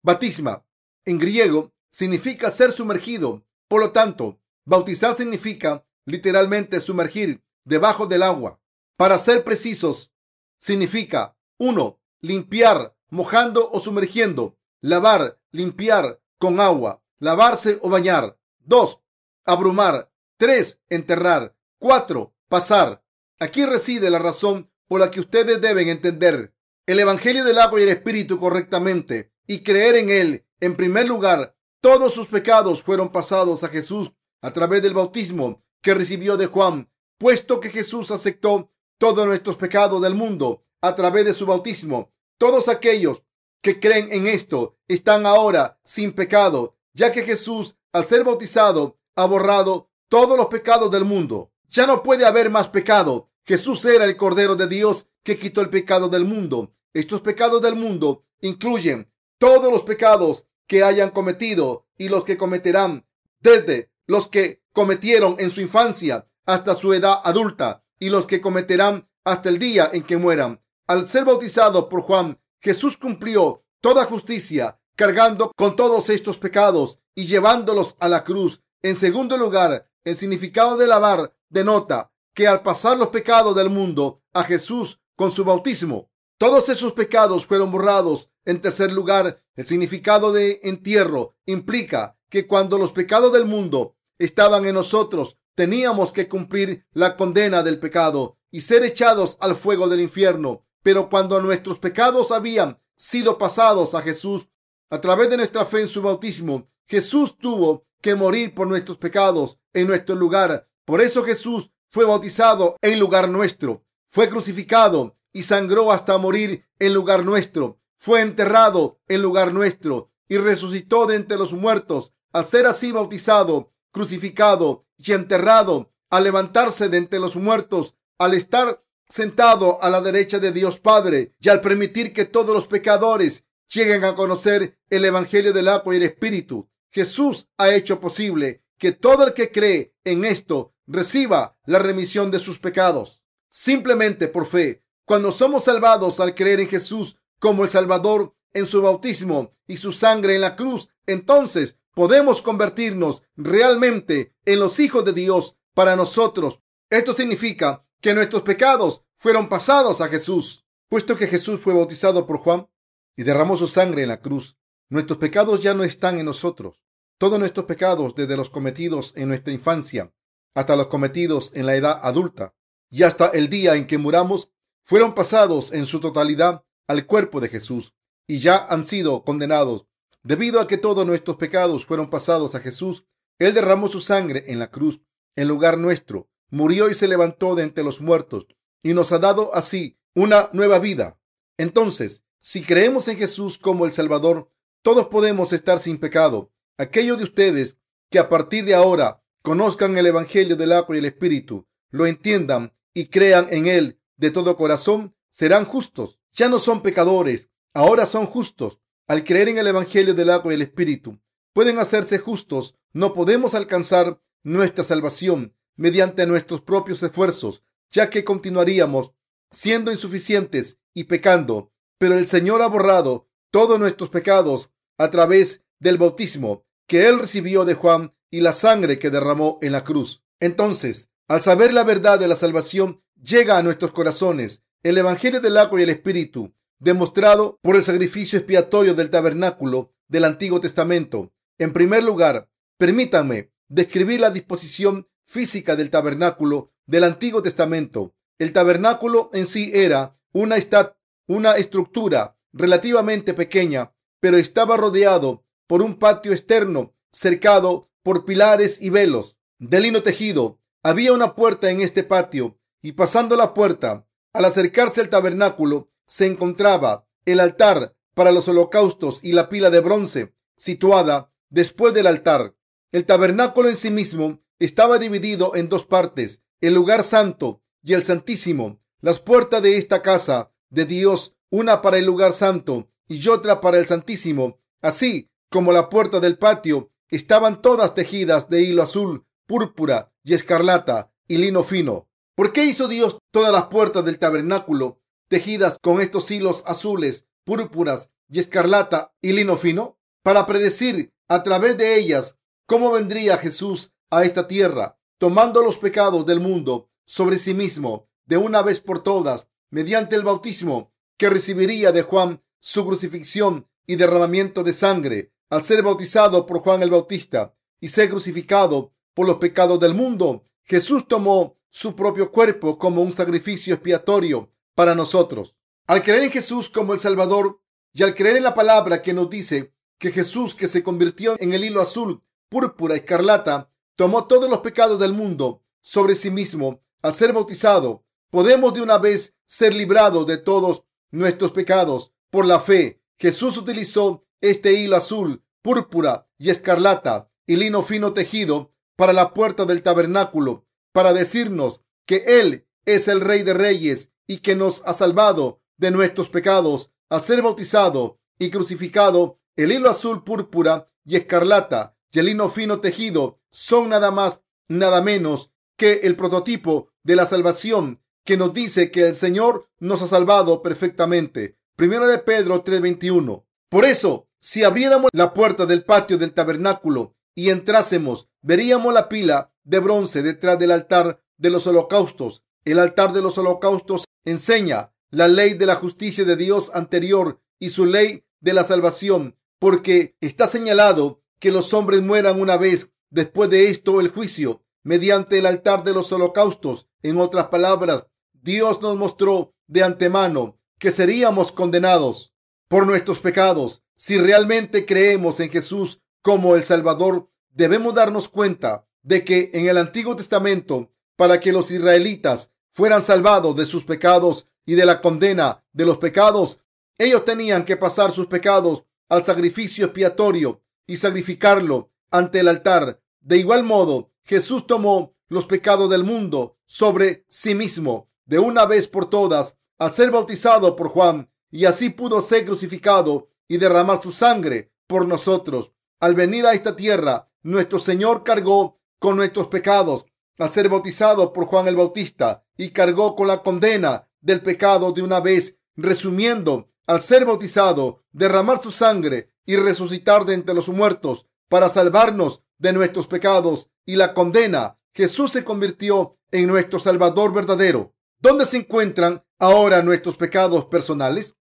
batisma, en griego significa ser sumergido. Por lo tanto, bautizar significa literalmente sumergir debajo del agua. Para ser precisos, significa 1. Limpiar, mojando o sumergiendo. Lavar, limpiar con agua. Lavarse o bañar. 2. Abrumar. 3. Enterrar. 4. Pasar. Aquí reside la razón por la que ustedes deben entender el Evangelio del agua y el Espíritu correctamente y creer en él. En primer lugar, todos sus pecados fueron pasados a Jesús a través del bautismo que recibió de Juan. Puesto que Jesús aceptó todos nuestros pecados del mundo a través de su bautismo, todos aquellos que creen en esto están ahora sin pecado, ya que Jesús, al ser bautizado, ha borrado todos los pecados del mundo. Ya no puede haber más pecado. Jesús era el Cordero de Dios que quitó el pecado del mundo. Estos pecados del mundo incluyen todos los pecados que hayan cometido y los que cometerán, desde los que cometieron en su infancia hasta su edad adulta y los que cometerán hasta el día en que mueran. Al ser bautizado por Juan, Jesús cumplió toda justicia, cargando con todos estos pecados y llevándolos a la cruz. En segundo lugar, el significado de lavar denota que al pasar los pecados del mundo a Jesús con su bautismo, todos esos pecados fueron borrados. En tercer lugar, el significado de entierro implica que cuando los pecados del mundo estaban en nosotros, teníamos que cumplir la condena del pecado y ser echados al fuego del infierno. Pero cuando nuestros pecados habían sido pasados a Jesús a través de nuestra fe en su bautismo, Jesús tuvo que morir por nuestros pecados en nuestro lugar. Por eso Jesús fue bautizado en lugar nuestro, fue crucificado y sangró hasta morir en lugar nuestro, fue enterrado en lugar nuestro y resucitó de entre los muertos. Al ser así bautizado, crucificado y enterrado, al levantarse de entre los muertos, al estar sentado a la derecha de Dios Padre y al permitir que todos los pecadores lleguen a conocer el Evangelio del agua y el Espíritu, Jesús ha hecho posible que todo el que cree en esto reciba la remisión de sus pecados. Simplemente por fe, cuando somos salvados al creer en Jesús como el Salvador, en su bautismo y su sangre en la cruz, entonces podemos convertirnos realmente en los hijos de Dios para nosotros. Esto significa que nuestros pecados fueron pasados a Jesús. Puesto que Jesús fue bautizado por Juan y derramó su sangre en la cruz, nuestros pecados ya no están en nosotros. Todos nuestros pecados, desde los cometidos en nuestra infancia hasta los cometidos en la edad adulta y hasta el día en que muramos, fueron pasados en su totalidad al cuerpo de Jesús. y ya han sido condenados. Debido a que todos nuestros pecados fueron pasados a Jesús, Él derramó su sangre en la cruz en lugar nuestro, murió y se levantó de entre los muertos y nos ha dado así una nueva vida. Entonces, si creemos en Jesús como el Salvador, todos podemos estar sin pecado. Aquellos de ustedes que a partir de ahora conozcan el Evangelio del agua y el Espíritu, lo entiendan y crean en Él de todo corazón, serán justos. Ya no son pecadores, ahora son justos. Al creer en el Evangelio del agua y el Espíritu, pueden hacerse justos. No podemos alcanzar nuestra salvación mediante nuestros propios esfuerzos, ya que continuaríamos siendo insuficientes y pecando. Pero el Señor ha borrado todos nuestros pecados a través del bautismo que Él recibió de Juan y la sangre que derramó en la cruz. Entonces, al saber la verdad de la salvación, llega a nuestros corazones el Evangelio del agua y el Espíritu, demostrado por el sacrificio expiatorio del tabernáculo del Antiguo Testamento. En primer lugar, permítanme describir la disposición física del tabernáculo del Antiguo Testamento. El tabernáculo en sí era una estructura relativamente pequeña, pero estaba rodeado por un patio externo cercado por pilares y velos de lino tejido. Había una puerta en este patio y pasando la puerta, al acercarse al tabernáculo, se encontraba el altar para los holocaustos y la pila de bronce situada después del altar. El tabernáculo en sí mismo estaba dividido en dos partes, el lugar santo y el santísimo. Las puertas de esta casa de Dios, una para el lugar santo y otra para el santísimo, así como la puerta del patio, estaban todas tejidas de hilo azul, púrpura y escarlata y lino fino. ¿Por qué hizo Dios todas las puertas del tabernáculo tejidas con estos hilos azules, púrpuras y escarlata y lino fino? Para predecir a través de ellas cómo vendría Jesús a esta tierra, tomando los pecados del mundo sobre sí mismo de una vez por todas, mediante el bautismo que recibiría de Juan, su crucifixión y derramamiento de sangre, al ser bautizado por Juan el Bautista y ser crucificado por los pecados del mundo. Jesús tomó su propio cuerpo como un sacrificio expiatorio para nosotros. Al creer en Jesús como el Salvador y al creer en la palabra que nos dice que Jesús, que se convirtió en el hilo azul, púrpura, escarlata, tomó todos los pecados del mundo sobre sí mismo, al ser bautizado, podemos de una vez ser librados de todos nuestros pecados por la fe. Jesús utilizó este hilo azul, púrpura y escarlata y lino fino tejido para la puerta del tabernáculo, para decirnos que Él es el Rey de Reyes y que nos ha salvado de nuestros pecados al ser bautizado y crucificado. El hilo azul, púrpura y escarlata y el lino fino tejido son nada más, nada menos que el prototipo de la salvación que nos dice que el Señor nos ha salvado perfectamente. Primera de Pedro 3:21. Por eso, si abriéramos la puerta del patio del tabernáculo y entrásemos, veríamos la pila de bronce detrás del altar de los holocaustos. El altar de los holocaustos enseña la ley de la justicia de Dios anterior y su ley de la salvación, porque está señalado que los hombres mueran una vez, después de esto el juicio, mediante el altar de los holocaustos. En otras palabras, Dios nos mostró de antemano que seríamos condenados por nuestros pecados. Si realmente creemos en Jesús como el Salvador, debemos darnos cuenta de que en el Antiguo Testamento, para que los israelitas fueran salvados de sus pecados y de la condena de los pecados, ellos tenían que pasar sus pecados al sacrificio expiatorio y sacrificarlo ante el altar. De igual modo, Jesús tomó los pecados del mundo sobre sí mismo de una vez por todas al ser bautizado por Juan, y así pudo ser crucificado y derramar su sangre por nosotros. Al venir a esta tierra, nuestro Señor cargó con nuestros pecados al ser bautizado por Juan el Bautista y cargó con la condena del pecado de una vez. Resumiendo, al ser bautizado, derramar su sangre y resucitar de entre los muertos para salvarnos de nuestros pecados y la condena, Jesús se convirtió en nuestro Salvador verdadero. ¿Dónde se encuentran ahora nuestros pecados personales?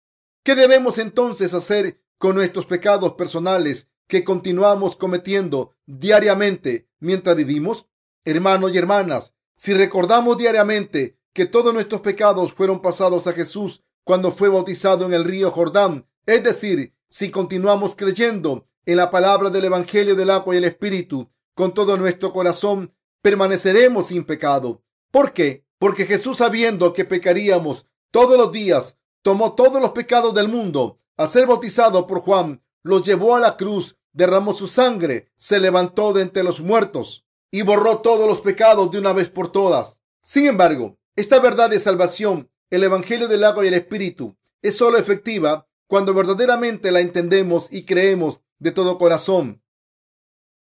¿Qué debemos entonces hacer con nuestros pecados personales que continuamos cometiendo diariamente mientras vivimos? Hermanos y hermanas, si recordamos diariamente que todos nuestros pecados fueron pasados a Jesús cuando fue bautizado en el río Jordán, Es decir, si continuamos creyendo en la palabra del Evangelio del agua y el Espíritu con todo nuestro corazón, permaneceremos sin pecado. ¿Por qué? Porque Jesús, sabiendo que pecaríamos todos los días, tomó todos los pecados del mundo. Al ser bautizado por Juan, los llevó a la cruz, derramó su sangre, se levantó de entre los muertos y borró todos los pecados de una vez por todas. Sin embargo, esta verdad de salvación, el Evangelio del agua y el Espíritu, es solo efectiva cuando verdaderamente la entendemos y creemos de todo corazón.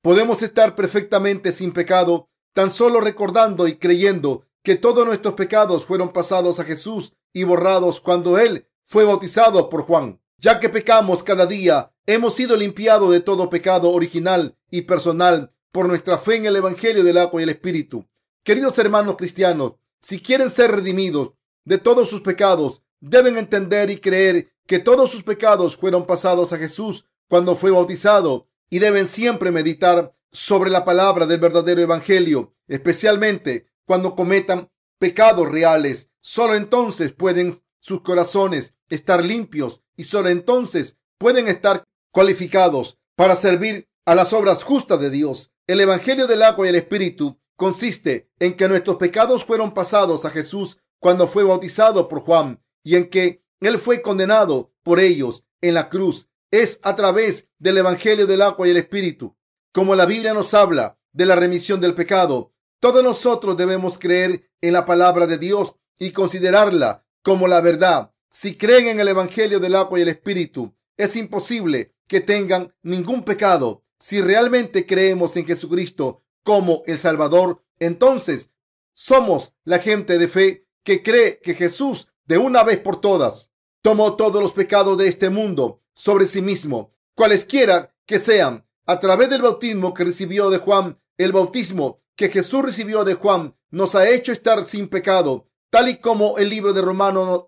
Podemos estar perfectamente sin pecado tan solo recordando y creyendo que todos nuestros pecados fueron pasados a Jesús y borrados cuando Él fue bautizado por Juan. Ya que pecamos cada día, hemos sido limpiados de todo pecado original y personal por nuestra fe en el Evangelio del agua y el Espíritu. Queridos hermanos cristianos, si quieren ser redimidos de todos sus pecados, deben entender y creer que todos sus pecados fueron pasados a Jesús cuando fue bautizado, y deben siempre meditar sobre la palabra del verdadero Evangelio, especialmente cuando cometan pecados reales. Solo entonces pueden sus corazones estar limpios y solo entonces pueden estar cualificados para servir a las obras justas de Dios. El Evangelio del agua y el Espíritu consiste en que nuestros pecados fueron pasados a Jesús cuando fue bautizado por Juan y en que Él fue condenado por ellos en la cruz. Es a través del Evangelio del agua y el Espíritu, como la Biblia nos habla de la remisión del pecado. Todos nosotros debemos creer en la palabra de Dios y considerarla como la verdad. Si creen en el Evangelio del agua y el Espíritu, es imposible que tengan ningún pecado. Si realmente creemos en Jesucristo como el Salvador, entonces somos la gente de fe que cree que Jesús, de una vez por todas, tomó todos los pecados de este mundo sobre sí mismo, cualesquiera que sean, a través del bautismo que recibió de Juan. El bautismo que Jesús recibió de Juan nos ha hecho estar sin pecado, tal y como el libro de Romanos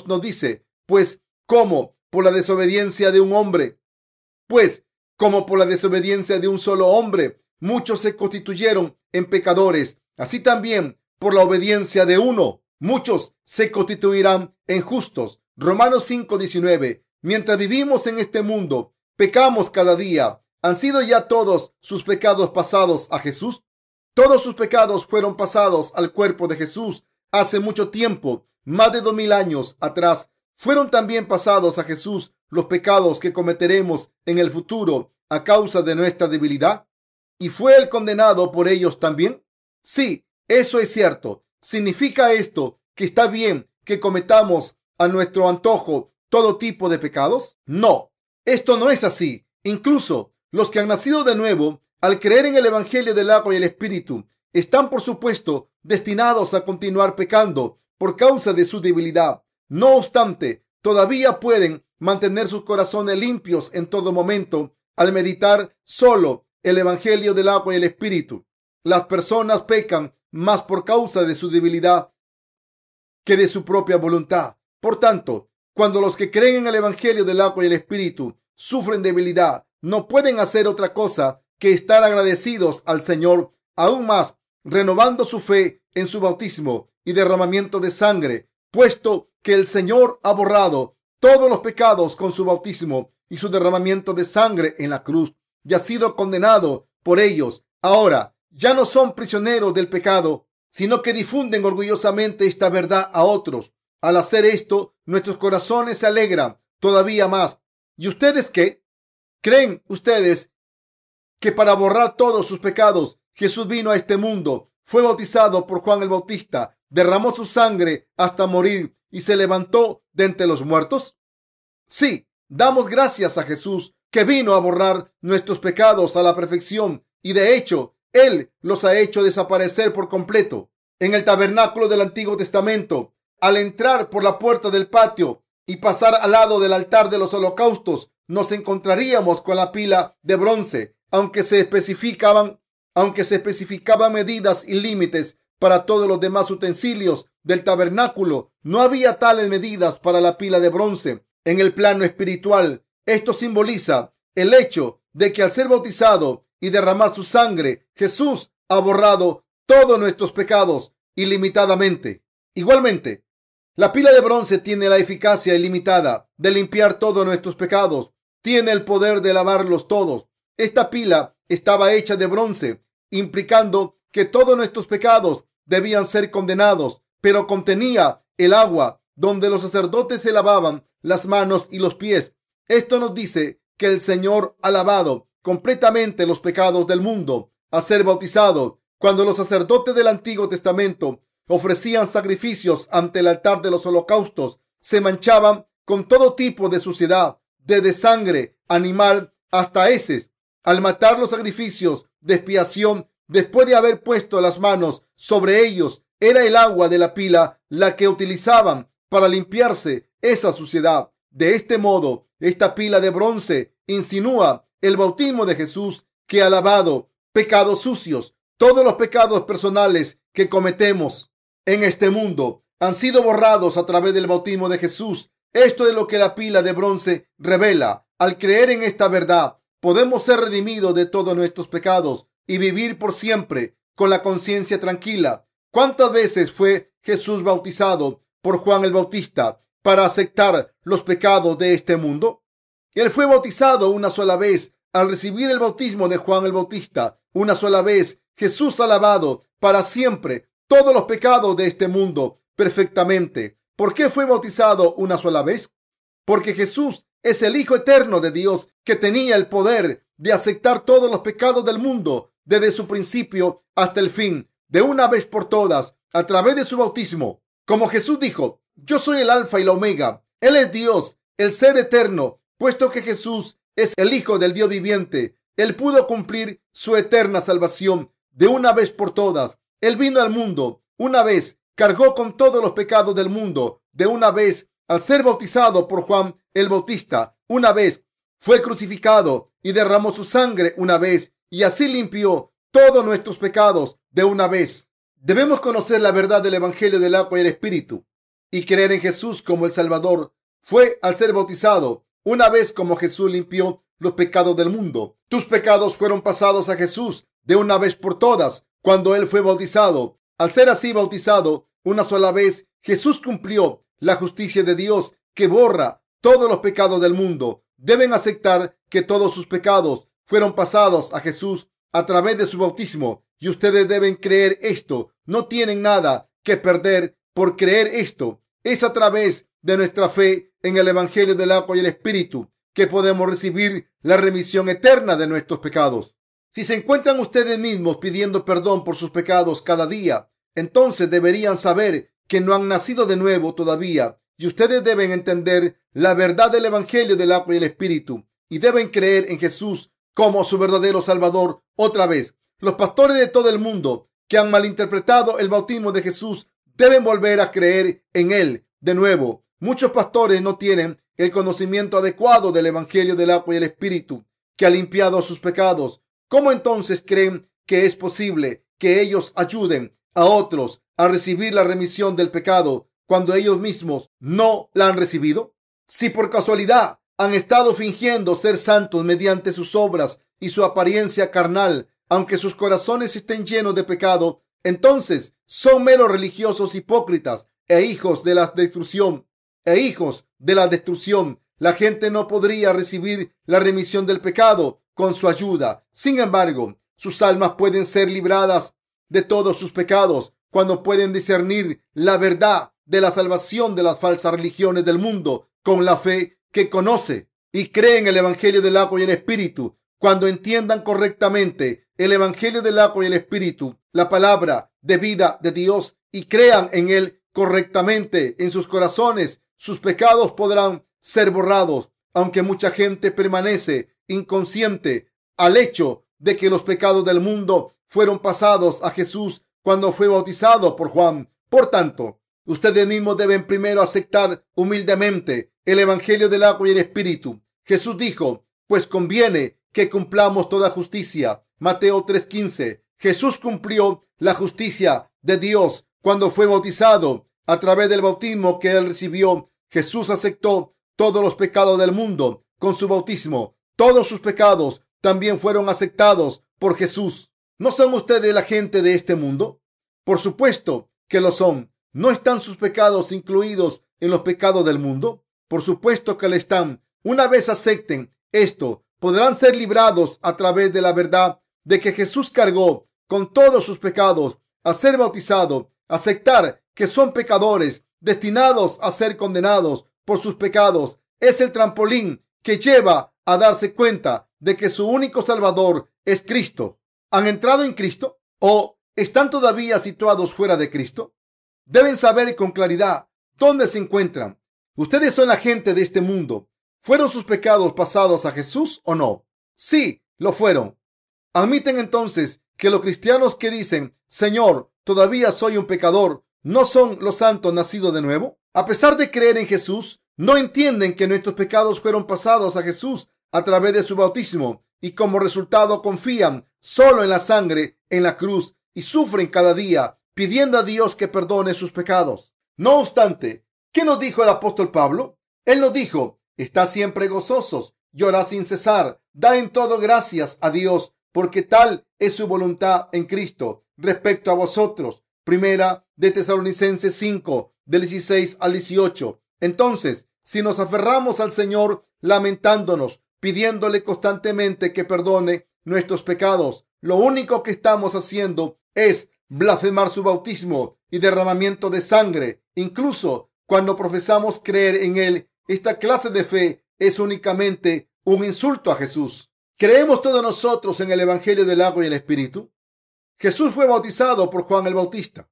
nos dice, como por la desobediencia de un solo hombre, muchos se constituyeron en pecadores, así también por la obediencia de uno, muchos se constituirán en justos. Romanos 5:19. Mientras vivimos en este mundo, pecamos cada día. ¿Han sido ya todos sus pecados pasados a Jesús? Todos sus pecados fueron pasados al cuerpo de Jesús hace mucho tiempo, más de 2000 años atrás. Fueron también pasados a Jesús los pecados que cometeremos en el futuro a causa de nuestra debilidad. ¿Y fue Él condenado por ellos también? Sí, eso es cierto. ¿Significa esto que está bien que cometamos a nuestro antojo todo tipo de pecados? No, esto no es así. Incluso los que han nacido de nuevo, al creer en el Evangelio del agua y el Espíritu, están por supuesto destinados a continuar pecando por causa de su debilidad. No obstante, todavía pueden mantener sus corazones limpios en todo momento al meditar solo el Evangelio del agua y el Espíritu. Las personas pecan más por causa de su debilidad que de su propia voluntad. Por tanto, cuando los que creen en el Evangelio del agua y el Espíritu sufren debilidad, no pueden hacer otra cosa que estar agradecidos al Señor, aún más renovando su fe en su bautismo y derramamiento de sangre, puesto que el Señor ha borrado todos los pecados con su bautismo y su derramamiento de sangre en la cruz, y ha sido condenado por ellos. Ahora ya no son prisioneros del pecado, sino que difunden orgullosamente esta verdad a otros. Al hacer esto, nuestros corazones se alegran todavía más. ¿Y ustedes qué? ¿Creen ustedes que para borrar todos sus pecados Jesús vino a este mundo, fue bautizado por Juan el Bautista, derramó su sangre hasta morir y se levantó de entre los muertos? Sí, damos gracias a Jesús que vino a borrar nuestros pecados a la perfección y de hecho Él los ha hecho desaparecer por completo. En el tabernáculo del Antiguo Testamento, al entrar por la puerta del patio y pasar al lado del altar de los holocaustos, nos encontraríamos con la pila de bronce. Aunque se especificaban medidas y límites para todos los demás utensilios del tabernáculo, no había tales medidas para la pila de bronce. En el plano espiritual, esto simboliza el hecho de que al ser bautizado y derramar su sangre, Jesús ha borrado todos nuestros pecados ilimitadamente. Igualmente, La pila de bronce tiene la eficacia ilimitada de limpiar todos nuestros pecados. Tiene el poder de lavarlos todos. Esta pila estaba hecha de bronce, implicando que todos nuestros pecados debían ser condenados, pero contenía el agua donde los sacerdotes se lavaban las manos y los pies. Esto nos dice que el Señor ha lavado completamente los pecados del mundo al ser bautizado. Cuando los sacerdotes del Antiguo Testamento ofrecían sacrificios ante el altar de los holocaustos, se manchaban con todo tipo de suciedad, desde sangre animal hasta heces. Al matar los sacrificios de expiación, después de haber puesto las manos sobre ellos, era el agua de la pila la que utilizaban para limpiarse esa suciedad. De este modo, esta pila de bronce insinúa el bautismo de Jesús, que ha lavado pecados sucios. Todos los pecados personales que cometemos en este mundo han sido borrados a través del bautismo de Jesús. Esto es lo que la pila de bronce revela. Al creer en esta verdad, podemos ser redimidos de todos nuestros pecados y vivir por siempre con la conciencia tranquila. ¿Cuántas veces fue Jesús bautizado por Juan el Bautista para aceptar los pecados de este mundo? Él fue bautizado una sola vez al recibir el bautismo de Juan el Bautista. Una sola vez. Jesús ha lavado para siempre todos los pecados de este mundo perfectamente. ¿Por qué fue bautizado una sola vez? Porque Jesús es el Hijo eterno de Dios, que tenía el poder de aceptar todos los pecados del mundo desde su principio hasta el fin, de una vez por todas, a través de su bautismo. Como Jesús dijo: yo soy el Alfa y la Omega. Él es Dios, el ser eterno. Puesto que Jesús es el Hijo del Dios viviente, Él pudo cumplir su eterna salvación de una vez por todas. Él vino al mundo una vez, cargó con todos los pecados del mundo de una vez al ser bautizado por Juan el Bautista. Una vez fue crucificado y derramó su sangre una vez, y así limpió todos nuestros pecados de una vez. Debemos conocer la verdad del Evangelio del agua y el Espíritu y creer en Jesús como el Salvador. Fue al ser bautizado una vez como Jesús limpió los pecados del mundo. Tus pecados fueron pasados a Jesús de una vez por todas cuando Él fue bautizado. Al ser así bautizado una sola vez, Jesús cumplió la justicia de Dios que borra todos los pecados del mundo. Deben aceptar que todos sus pecados fueron pasados a Jesús a través de su bautismo, y ustedes deben creer esto. No tienen nada que perder por creer esto. Es a través de nuestra fe en el Evangelio del agua y el Espíritu que podemos recibir la remisión eterna de nuestros pecados. Si se encuentran ustedes mismos pidiendo perdón por sus pecados cada día, entonces deberían saber que no han nacido de nuevo todavía, y ustedes deben entender la verdad del Evangelio del agua y el Espíritu y deben creer en Jesús como su verdadero Salvador. Otra vez, los pastores de todo el mundo que han malinterpretado el bautismo de Jesús deben volver a creer en Él de nuevo. Muchos pastores no tienen el conocimiento adecuado del Evangelio del agua y el Espíritu que ha limpiado sus pecados. ¿Cómo entonces creen que es posible que ellos ayuden a otros a recibir la remisión del pecado cuando ellos mismos no la han recibido? Si por casualidad han estado fingiendo ser santos mediante sus obras y su apariencia carnal, aunque sus corazones estén llenos de pecado, entonces son meros religiosos hipócritas e hijos de la destrucción. La gente no podría recibir la remisión del pecado con su ayuda. Sin embargo, sus almas pueden ser libradas de todos sus pecados cuando pueden discernir la verdad de la salvación de las falsas religiones del mundo con la fe que conoce y cree en el Evangelio del agua y el Espíritu. Cuando entiendan correctamente el Evangelio del agua y el Espíritu, la palabra de vida de Dios, y crean en él correctamente en sus corazones, sus pecados podrán ser borrados. Aunque mucha gente permanece inconsciente al hecho de que los pecados del mundo fueron pasados a Jesús cuando fue bautizado por Juan. Por tanto, ustedes mismos deben primero aceptar humildemente el Evangelio del agua y el Espíritu. Jesús dijo: pues conviene que cumplamos toda justicia. Mateo 3:15. Jesús cumplió la justicia de Dios cuando fue bautizado. A través del bautismo que él recibió, Jesús aceptó todos los pecados del mundo con su bautismo. Todos sus pecados también fueron aceptados por Jesús. ¿No son ustedes la gente de este mundo? Por supuesto que lo son. ¿No están sus pecados incluidos en los pecados del mundo? Por supuesto que lo están. Una vez acepten esto, podrán ser librados a través de la verdad de que Jesús cargó con todos sus pecados a ser bautizado. Aceptar que son pecadores destinados a ser condenados por sus pecados es el trampolín que lleva a darse cuenta de que su único Salvador es Cristo. ¿Han entrado en Cristo o están todavía situados fuera de Cristo? Deben saber con claridad dónde se encuentran. Ustedes son la gente de este mundo. ¿Fueron sus pecados pasados a Jesús o no? Sí, lo fueron. Admiten entonces que los cristianos que dicen, Señor, todavía soy un pecador, ¿no son los santos nacidos de nuevo? A pesar de creer en Jesús, no entienden que nuestros pecados fueron pasados a Jesús a través de su bautismo y como resultado confían solo en la sangre en la cruz y sufren cada día pidiendo a Dios que perdone sus pecados. No obstante, ¿qué nos dijo el apóstol Pablo? Él nos dijo, estad siempre gozosos, llorad sin cesar, da en todo gracias a Dios, porque tal es su voluntad en Cristo respecto a vosotros. Primera de Tesalonicenses 5, del 16 al 18. Entonces, si nos aferramos al Señor lamentándonos, pidiéndole constantemente que perdone nuestros pecados, lo único que estamos haciendo es blasfemar su bautismo y derramamiento de sangre. Incluso cuando profesamos creer en Él, esta clase de fe es únicamente un insulto a Jesús. ¿Creemos todos nosotros en el Evangelio del agua y el Espíritu? Jesús fue bautizado por Juan el Bautista.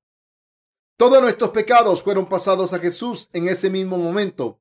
Todos nuestros pecados fueron pasados a Jesús en ese mismo momento,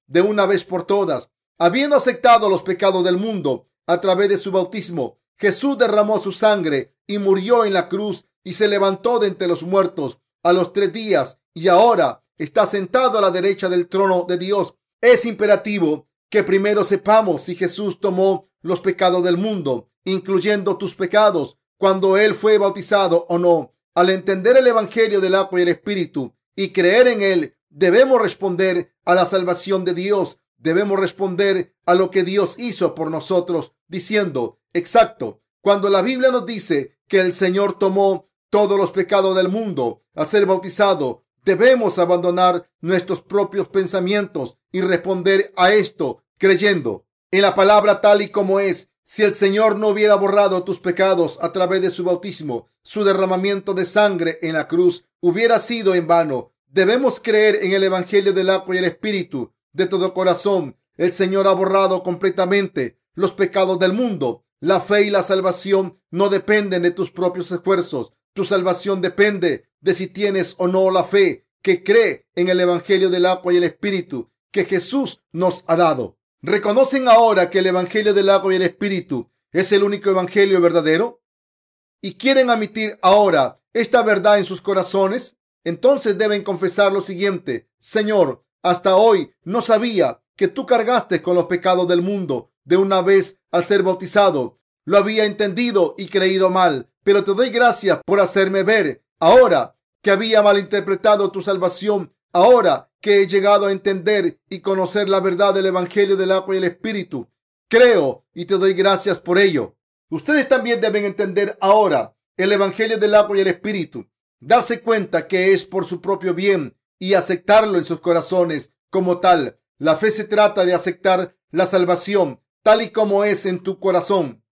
de una vez por todas. Habiendo aceptado los pecados del mundo a través de su bautismo, Jesús derramó su sangre y murió en la cruz y se levantó de entre los muertos a los 3 días y ahora está sentado a la derecha del trono de Dios. Es imperativo que primero sepamos si Jesús tomó los pecados del mundo, incluyendo tus pecados, cuando Él fue bautizado o no. Al entender el Evangelio del agua y el Espíritu y creer en Él, debemos responder a la salvación de Dios. Debemos responder a lo que Dios hizo por nosotros, diciendo, exacto, cuando la Biblia nos dice que el Señor tomó todos los pecados del mundo a ser bautizado, debemos abandonar nuestros propios pensamientos y responder a esto creyendo en la palabra tal y como es. Si el Señor no hubiera borrado tus pecados a través de su bautismo, su derramamiento de sangre en la cruz hubiera sido en vano. Debemos creer en el Evangelio del agua y el Espíritu de todo corazón. El Señor ha borrado completamente los pecados del mundo. La fe y la salvación no dependen de tus propios esfuerzos. Tu salvación depende de si tienes o no la fe que cree en el Evangelio del agua y el Espíritu que Jesús nos ha dado. ¿Reconocen ahora que el Evangelio del agua y el Espíritu es el único Evangelio verdadero? ¿Y quieren admitir ahora esta verdad en sus corazones? Entonces deben confesar lo siguiente: Señor, hasta hoy no sabía que tú cargaste con los pecados del mundo de una vez al ser bautizado. Lo había entendido y creído mal, pero te doy gracias por hacerme ver ahora que había malinterpretado tu salvación. Ahora que he llegado a entender y conocer la verdad del Evangelio del agua y el Espíritu, creo y te doy gracias por ello. Ustedes también deben entender ahora el Evangelio del agua y el Espíritu, darse cuenta que es por su propio bien y aceptarlo en sus corazones como tal. La fe se trata de aceptar la salvación tal y como es en tu corazón.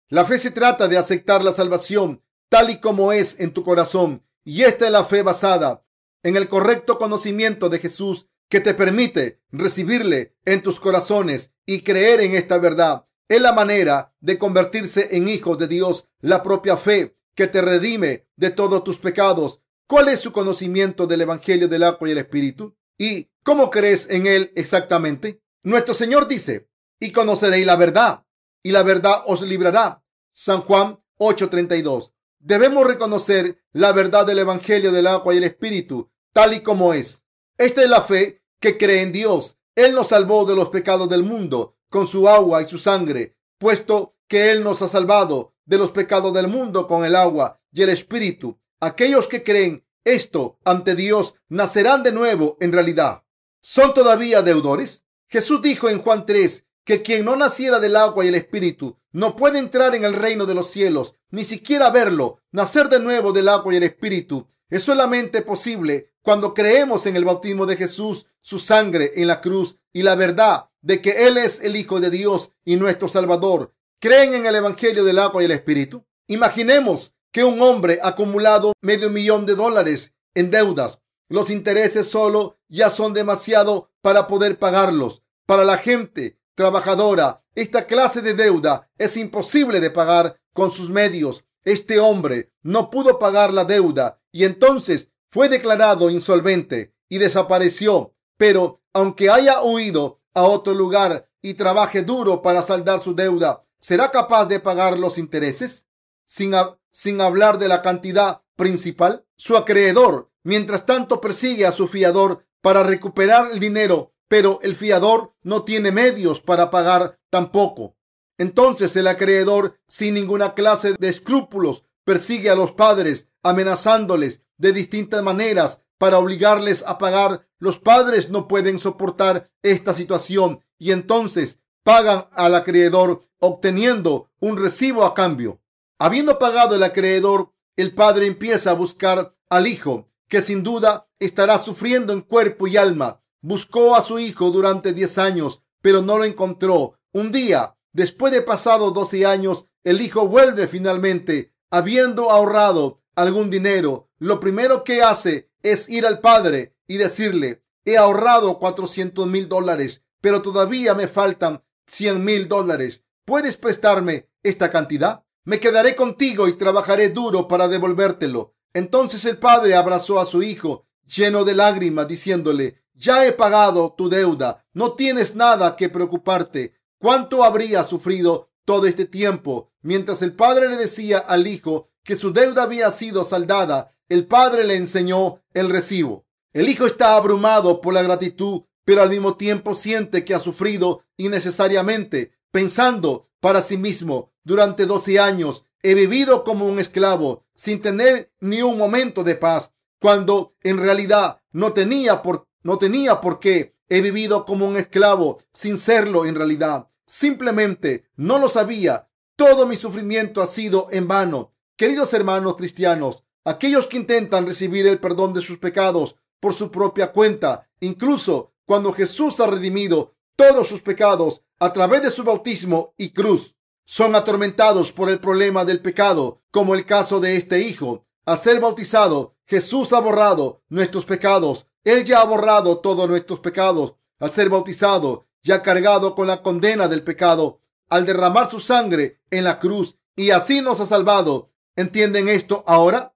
La fe se trata de aceptar la salvación tal y como es en tu corazón. Y esta es la fe basada en el correcto conocimiento de Jesús que te permite recibirle en tus corazones y creer en esta verdad. Es la manera de convertirse en hijos de Dios, la propia fe que te redime de todos tus pecados. ¿Cuál es su conocimiento del Evangelio del agua y el Espíritu? ¿Y cómo crees en él exactamente? Nuestro Señor dice, y conoceréis la verdad, y la verdad os librará. San Juan 8:32. Debemos reconocer la verdad del Evangelio del agua y el Espíritu tal y como es. Esta es la fe que cree en Dios. Él nos salvó de los pecados del mundo con su agua y su sangre. Puesto que Él nos ha salvado de los pecados del mundo con el agua y el Espíritu, aquellos que creen esto ante Dios nacerán de nuevo en realidad. ¿Son todavía deudores? Jesús dijo en Juan 3 que quien no naciera del agua y el espíritu no puede entrar en el reino de los cielos, ni siquiera verlo. Nacer de nuevo del agua y el espíritu es solamente posible cuando creemos en el bautismo de Jesús, su sangre en la cruz y la verdad de que Él es el Hijo de Dios y nuestro Salvador. ¿Creen en el evangelio del agua y el espíritu? Imaginemos que un hombre ha acumulado $500,000 en deudas. Los intereses solo ya son demasiado para poder pagarlos. Para la gente trabajadora, esta clase de deuda es imposible de pagar con sus medios. Este hombre no pudo pagar la deuda y entonces fue declarado insolvente y desapareció. Pero aunque haya huido a otro lugar y trabaje duro para saldar su deuda, ¿será capaz de pagar los intereses? Sin hablar de la cantidad principal. Su acreedor, mientras tanto, persigue a su fiador para recuperar el dinero, pero el fiador no tiene medios para pagar tampoco. Entonces el acreedor, sin ninguna clase de escrúpulos, persigue a los padres, amenazándoles de distintas maneras para obligarles a pagar. Los padres no pueden soportar esta situación y entonces pagan al acreedor obteniendo un recibo a cambio. Habiendo pagado el acreedor, el padre empieza a buscar al hijo, que sin duda estará sufriendo en cuerpo y alma. Buscó a su hijo durante 10 años, pero no lo encontró. Un día, después de pasados 12 años, el hijo vuelve finalmente, habiendo ahorrado algún dinero. Lo primero que hace es ir al padre y decirle: he ahorrado $400,000, pero todavía me faltan $100,000. ¿Puedes prestarme esta cantidad? Me quedaré contigo y trabajaré duro para devolvértelo. Entonces el padre abrazó a su hijo lleno de lágrimas, diciéndole: ya he pagado tu deuda, no tienes nada que preocuparte. ¿Cuánto habría sufrido todo este tiempo? Mientras el padre le decía al hijo que su deuda había sido saldada, el padre le enseñó el recibo. El hijo está abrumado por la gratitud, pero al mismo tiempo siente que ha sufrido innecesariamente, pensando para sí mismo: durante 12 años he vivido como un esclavo, sin tener ni un momento de paz, cuando en realidad no tenía por qué. He vivido como un esclavo sin serlo en realidad. Simplemente no lo sabía. Todo mi sufrimiento ha sido en vano. Queridos hermanos cristianos, aquellos que intentan recibir el perdón de sus pecados por su propia cuenta, incluso cuando Jesús ha redimido todos sus pecados a través de su bautismo y cruz, son atormentados por el problema del pecado, como el caso de este hijo. Al ser bautizado, Jesús ha borrado nuestros pecados. Él ya ha borrado todos nuestros pecados. Al ser bautizado, ya ha cargado con la condena del pecado al derramar su sangre en la cruz, y así nos ha salvado. ¿Entienden esto ahora?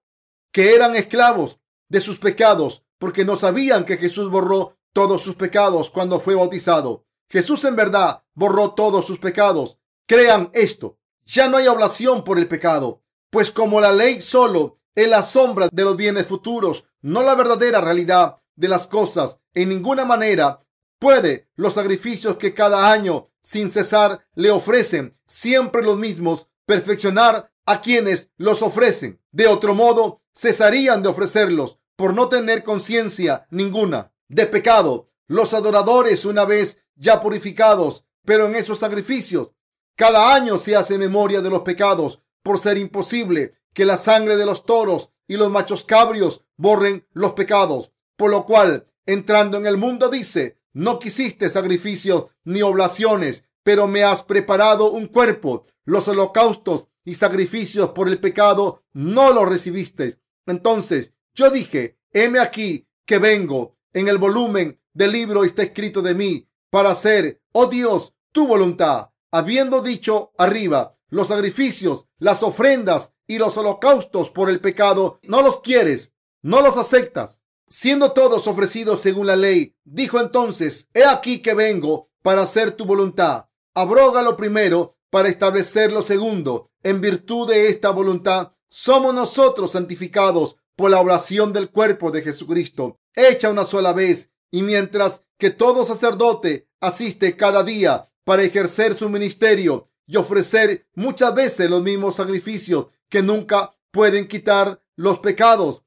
Que eran esclavos de sus pecados porque no sabían que Jesús borró todos sus pecados cuando fue bautizado. Jesús en verdad borró todos sus pecados. Crean esto. Ya no hay oblación por el pecado, pues como la ley solo es la sombra de los bienes futuros, no la verdadera realidad de las cosas, en ninguna manera puede los sacrificios que cada año sin cesar le ofrecen, siempre los mismos, perfeccionar a quienes los ofrecen. De otro modo, cesarían de ofrecerlos por no tener conciencia ninguna de pecado. Los adoradores, una vez ya purificados, pero en esos sacrificios, cada año se hace memoria de los pecados, por ser imposible que la sangre de los toros y los machos cabrios borren los pecados. Por lo cual, entrando en el mundo, dice: no quisiste sacrificios ni oblaciones, pero me has preparado un cuerpo. Los holocaustos y sacrificios por el pecado no los recibiste. Entonces yo dije: heme aquí que vengo. En el volumen del libro está escrito de mí para hacer, oh Dios, tu voluntad. Habiendo dicho arriba, los sacrificios, las ofrendas y los holocaustos por el pecado no los quieres, no los aceptas, siendo todos ofrecidos según la ley. Dijo entonces: he aquí que vengo para hacer tu voluntad. Abroga lo primero para establecer lo segundo. En virtud de esta voluntad somos nosotros santificados por la oblación del cuerpo de Jesucristo, hecha una sola vez, y mientras que todo sacerdote asiste cada día para ejercer su ministerio y ofrecer muchas veces los mismos sacrificios que nunca pueden quitar los pecados,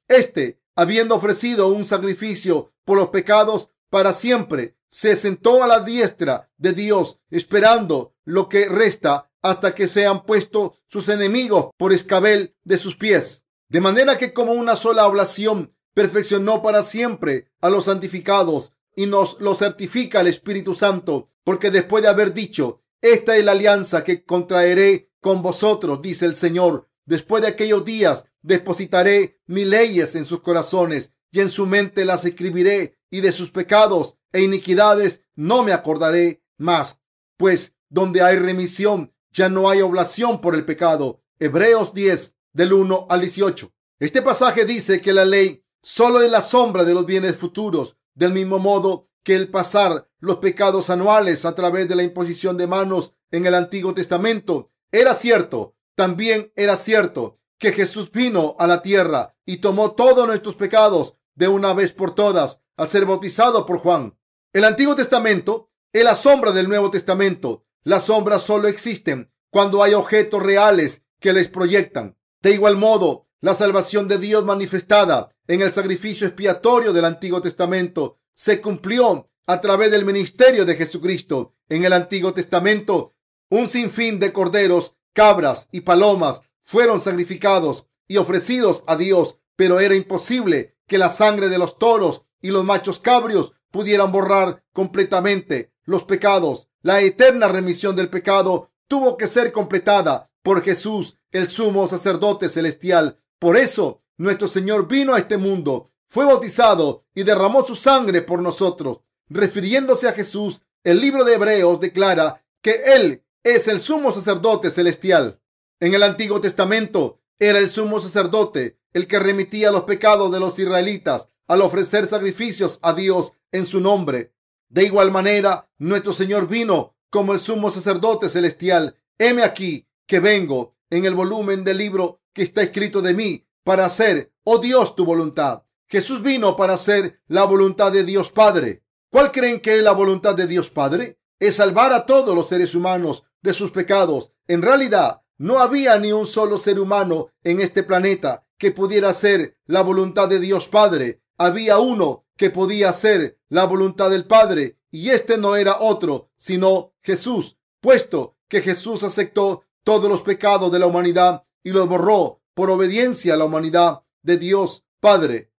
habiendo ofrecido un sacrificio por los pecados para siempre, se sentó a la diestra de Dios, esperando lo que resta hasta que sean puestos sus enemigos por escabel de sus pies. De manera que como una sola oblación perfeccionó para siempre a los santificados y nos lo certifica el Espíritu Santo, porque después de haber dicho: esta es la alianza que contraeré con vosotros, dice el Señor, después de aquellos días depositaré mis leyes en sus corazones y en su mente las escribiré, y de sus pecados e iniquidades no me acordaré más. Pues donde hay remisión, ya no hay oblación por el pecado. Hebreos 10, del 1 al 18. Este pasaje dice que la ley solo es la sombra de los bienes futuros, del mismo modo que el pasar los pecados anuales a través de la imposición de manos en el Antiguo Testamento era cierto. También era cierto que Jesús vino a la tierra y tomó todos nuestros pecados de una vez por todas al ser bautizado por Juan. El Antiguo Testamento es la sombra del Nuevo Testamento. Las sombras solo existen cuando hay objetos reales que les proyectan. De igual modo, la salvación de Dios manifestada en el sacrificio expiatorio del Antiguo Testamento se cumplió a través del ministerio de Jesucristo. En el Antiguo Testamento, un sinfín de corderos, cabras y palomas fueron sacrificados y ofrecidos a Dios, pero era imposible que la sangre de los toros y los machos cabríos pudieran borrar completamente los pecados. La eterna remisión del pecado tuvo que ser completada por Jesús, el sumo sacerdote celestial. Por eso, nuestro Señor vino a este mundo, fue bautizado y derramó su sangre por nosotros. Refiriéndose a Jesús, el libro de Hebreos declara que Él es el sumo sacerdote celestial. En el Antiguo Testamento era el sumo sacerdote el que remitía los pecados de los israelitas al ofrecer sacrificios a Dios en su nombre. De igual manera, nuestro Señor vino como el sumo sacerdote celestial. Heme aquí que vengo, en el volumen del libro que está escrito de mí, para hacer, oh Dios, tu voluntad. Jesús vino para hacer la voluntad de Dios Padre. ¿Cuál creen que es la voluntad de Dios Padre? Es salvar a todos los seres humanos de sus pecados. En realidad, no había ni un solo ser humano en este planeta que pudiera hacer la voluntad de Dios Padre. Había uno que podía hacer la voluntad del Padre, y este no era otro sino Jesús, puesto que Jesús aceptó todos los pecados de la humanidad y los borró por obediencia a la humanidad de Dios Padre.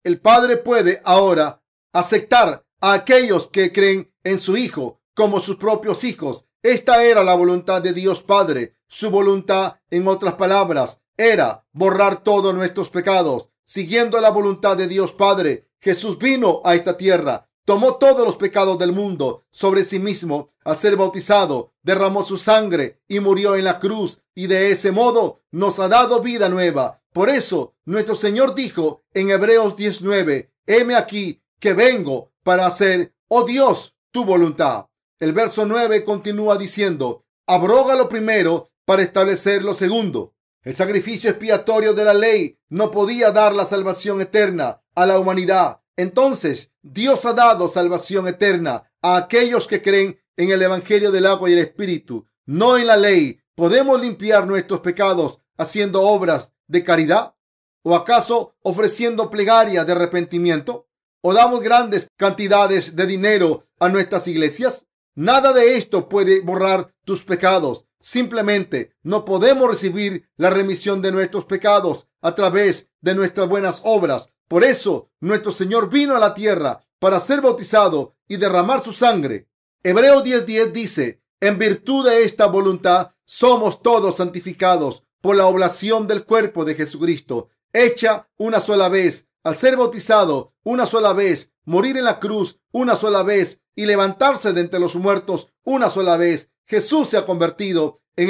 El Padre puede ahora aceptar a aquellos que creen en su Hijo como sus propios hijos. Esta era la voluntad de Dios Padre. Su voluntad, en otras palabras, era borrar todos nuestros pecados. Siguiendo la voluntad de Dios Padre, Jesús vino a esta tierra, tomó todos los pecados del mundo sobre sí mismo al ser bautizado, derramó su sangre y murió en la cruz, y de ese modo nos ha dado vida nueva. Por eso nuestro Señor dijo en Hebreos 19: heme aquí que vengo para hacer, oh Dios, tu voluntad. El verso 9 continúa diciendo: abroga lo primero para establecer lo segundo. El sacrificio expiatorio de la ley no podía dar la salvación eterna a la humanidad. Entonces, Dios ha dado salvación eterna a aquellos que creen en el Evangelio del agua y el Espíritu, no en la ley. ¿Podemos limpiar nuestros pecados haciendo obras de caridad? ¿O acaso ofreciendo plegaria de arrepentimiento? ¿O damos grandes cantidades de dinero a nuestras iglesias? Nada de esto puede borrar tus pecados. Simplemente no podemos recibir la remisión de nuestros pecados a través de nuestras buenas obras. Por eso nuestro Señor vino a la tierra para ser bautizado y derramar su sangre. Hebreos 10:10 dice: en virtud de esta voluntad somos todos santificados por la oblación del cuerpo de Jesucristo, hecha una sola vez, al ser bautizado una sola vez, morir en la cruz una sola vez y levantarse de entre los muertos una sola vez. Jesús se ha convertido en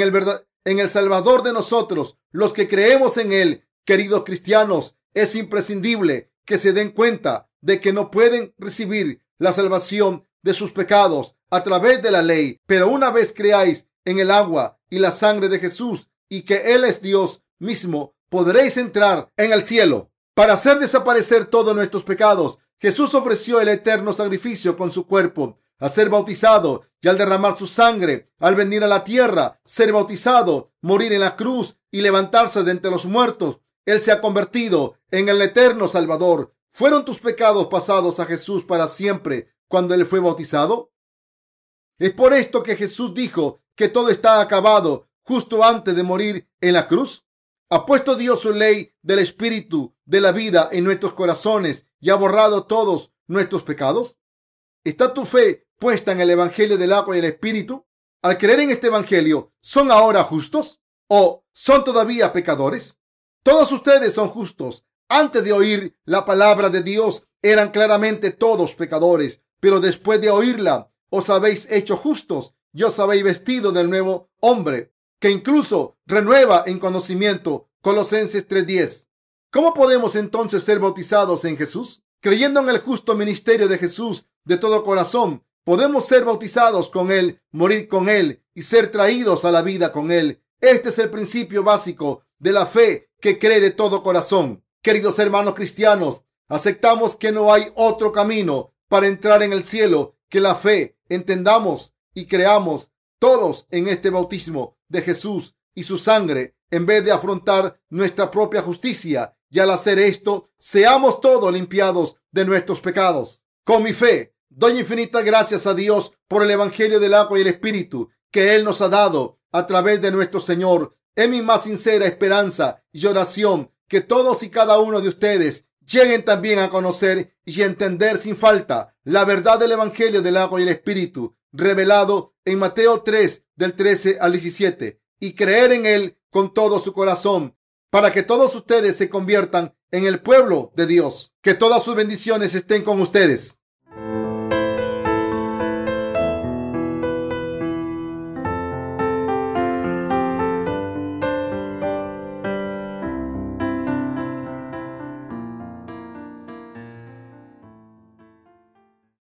el Salvador de nosotros, los que creemos en Él. Queridos cristianos, es imprescindible que se den cuenta de que no pueden recibir la salvación de sus pecados a través de la ley, pero una vez creáis en el agua y la sangre de Jesús y que Él es Dios mismo, podréis entrar en el cielo. Para hacer desaparecer todos nuestros pecados, Jesús ofreció el eterno sacrificio con su cuerpo. Al ser bautizado y al derramar su sangre, al venir a la tierra, ser bautizado, morir en la cruz y levantarse de entre los muertos, Él se ha convertido en el eterno Salvador. Fueron tus pecados pasados a Jesús para siempre cuando él fue bautizado? ¿Es por esto que Jesús dijo que todo está acabado justo antes de morir en la cruz? ¿Ha puesto Dios su ley del Espíritu de la vida en nuestros corazones y ha borrado todos nuestros pecados? ¿Está tu fe puesta en el Evangelio del agua y el Espíritu? Al creer en este Evangelio, ¿son ahora justos o son todavía pecadores? Todos ustedes son justos. Antes de oír la palabra de Dios, eran claramente todos pecadores, pero después de oírla, os habéis hecho justos y os habéis vestido del nuevo hombre, que incluso renueva en conocimiento. Colosenses 3:10. ¿Cómo podemos entonces ser bautizados en Jesús? Creyendo en el justo ministerio de Jesús de todo corazón, podemos ser bautizados con Él, morir con Él y ser traídos a la vida con Él. Este es el principio básico de la fe que cree de todo corazón. Queridos hermanos cristianos, aceptamos que no hay otro camino para entrar en el cielo que la fe. Entendamos y creamos todos en este bautismo de Jesús y su sangre, en vez de afrontar nuestra propia justicia. Y al hacer esto, seamos todos limpiados de nuestros pecados. Con mi fe, doy infinitas gracias a Dios por el Evangelio del agua y el Espíritu que Él nos ha dado a través de nuestro Señor. Es mi más sincera esperanza y oración que todos y cada uno de ustedes lleguen también a conocer y entender sin falta la verdad del Evangelio del agua y el Espíritu, revelado en Mateo 3, del 13 al 17, y creer en Él con todo su corazón, para que todos ustedes se conviertan en el pueblo de Dios. Que todas sus bendiciones estén con ustedes.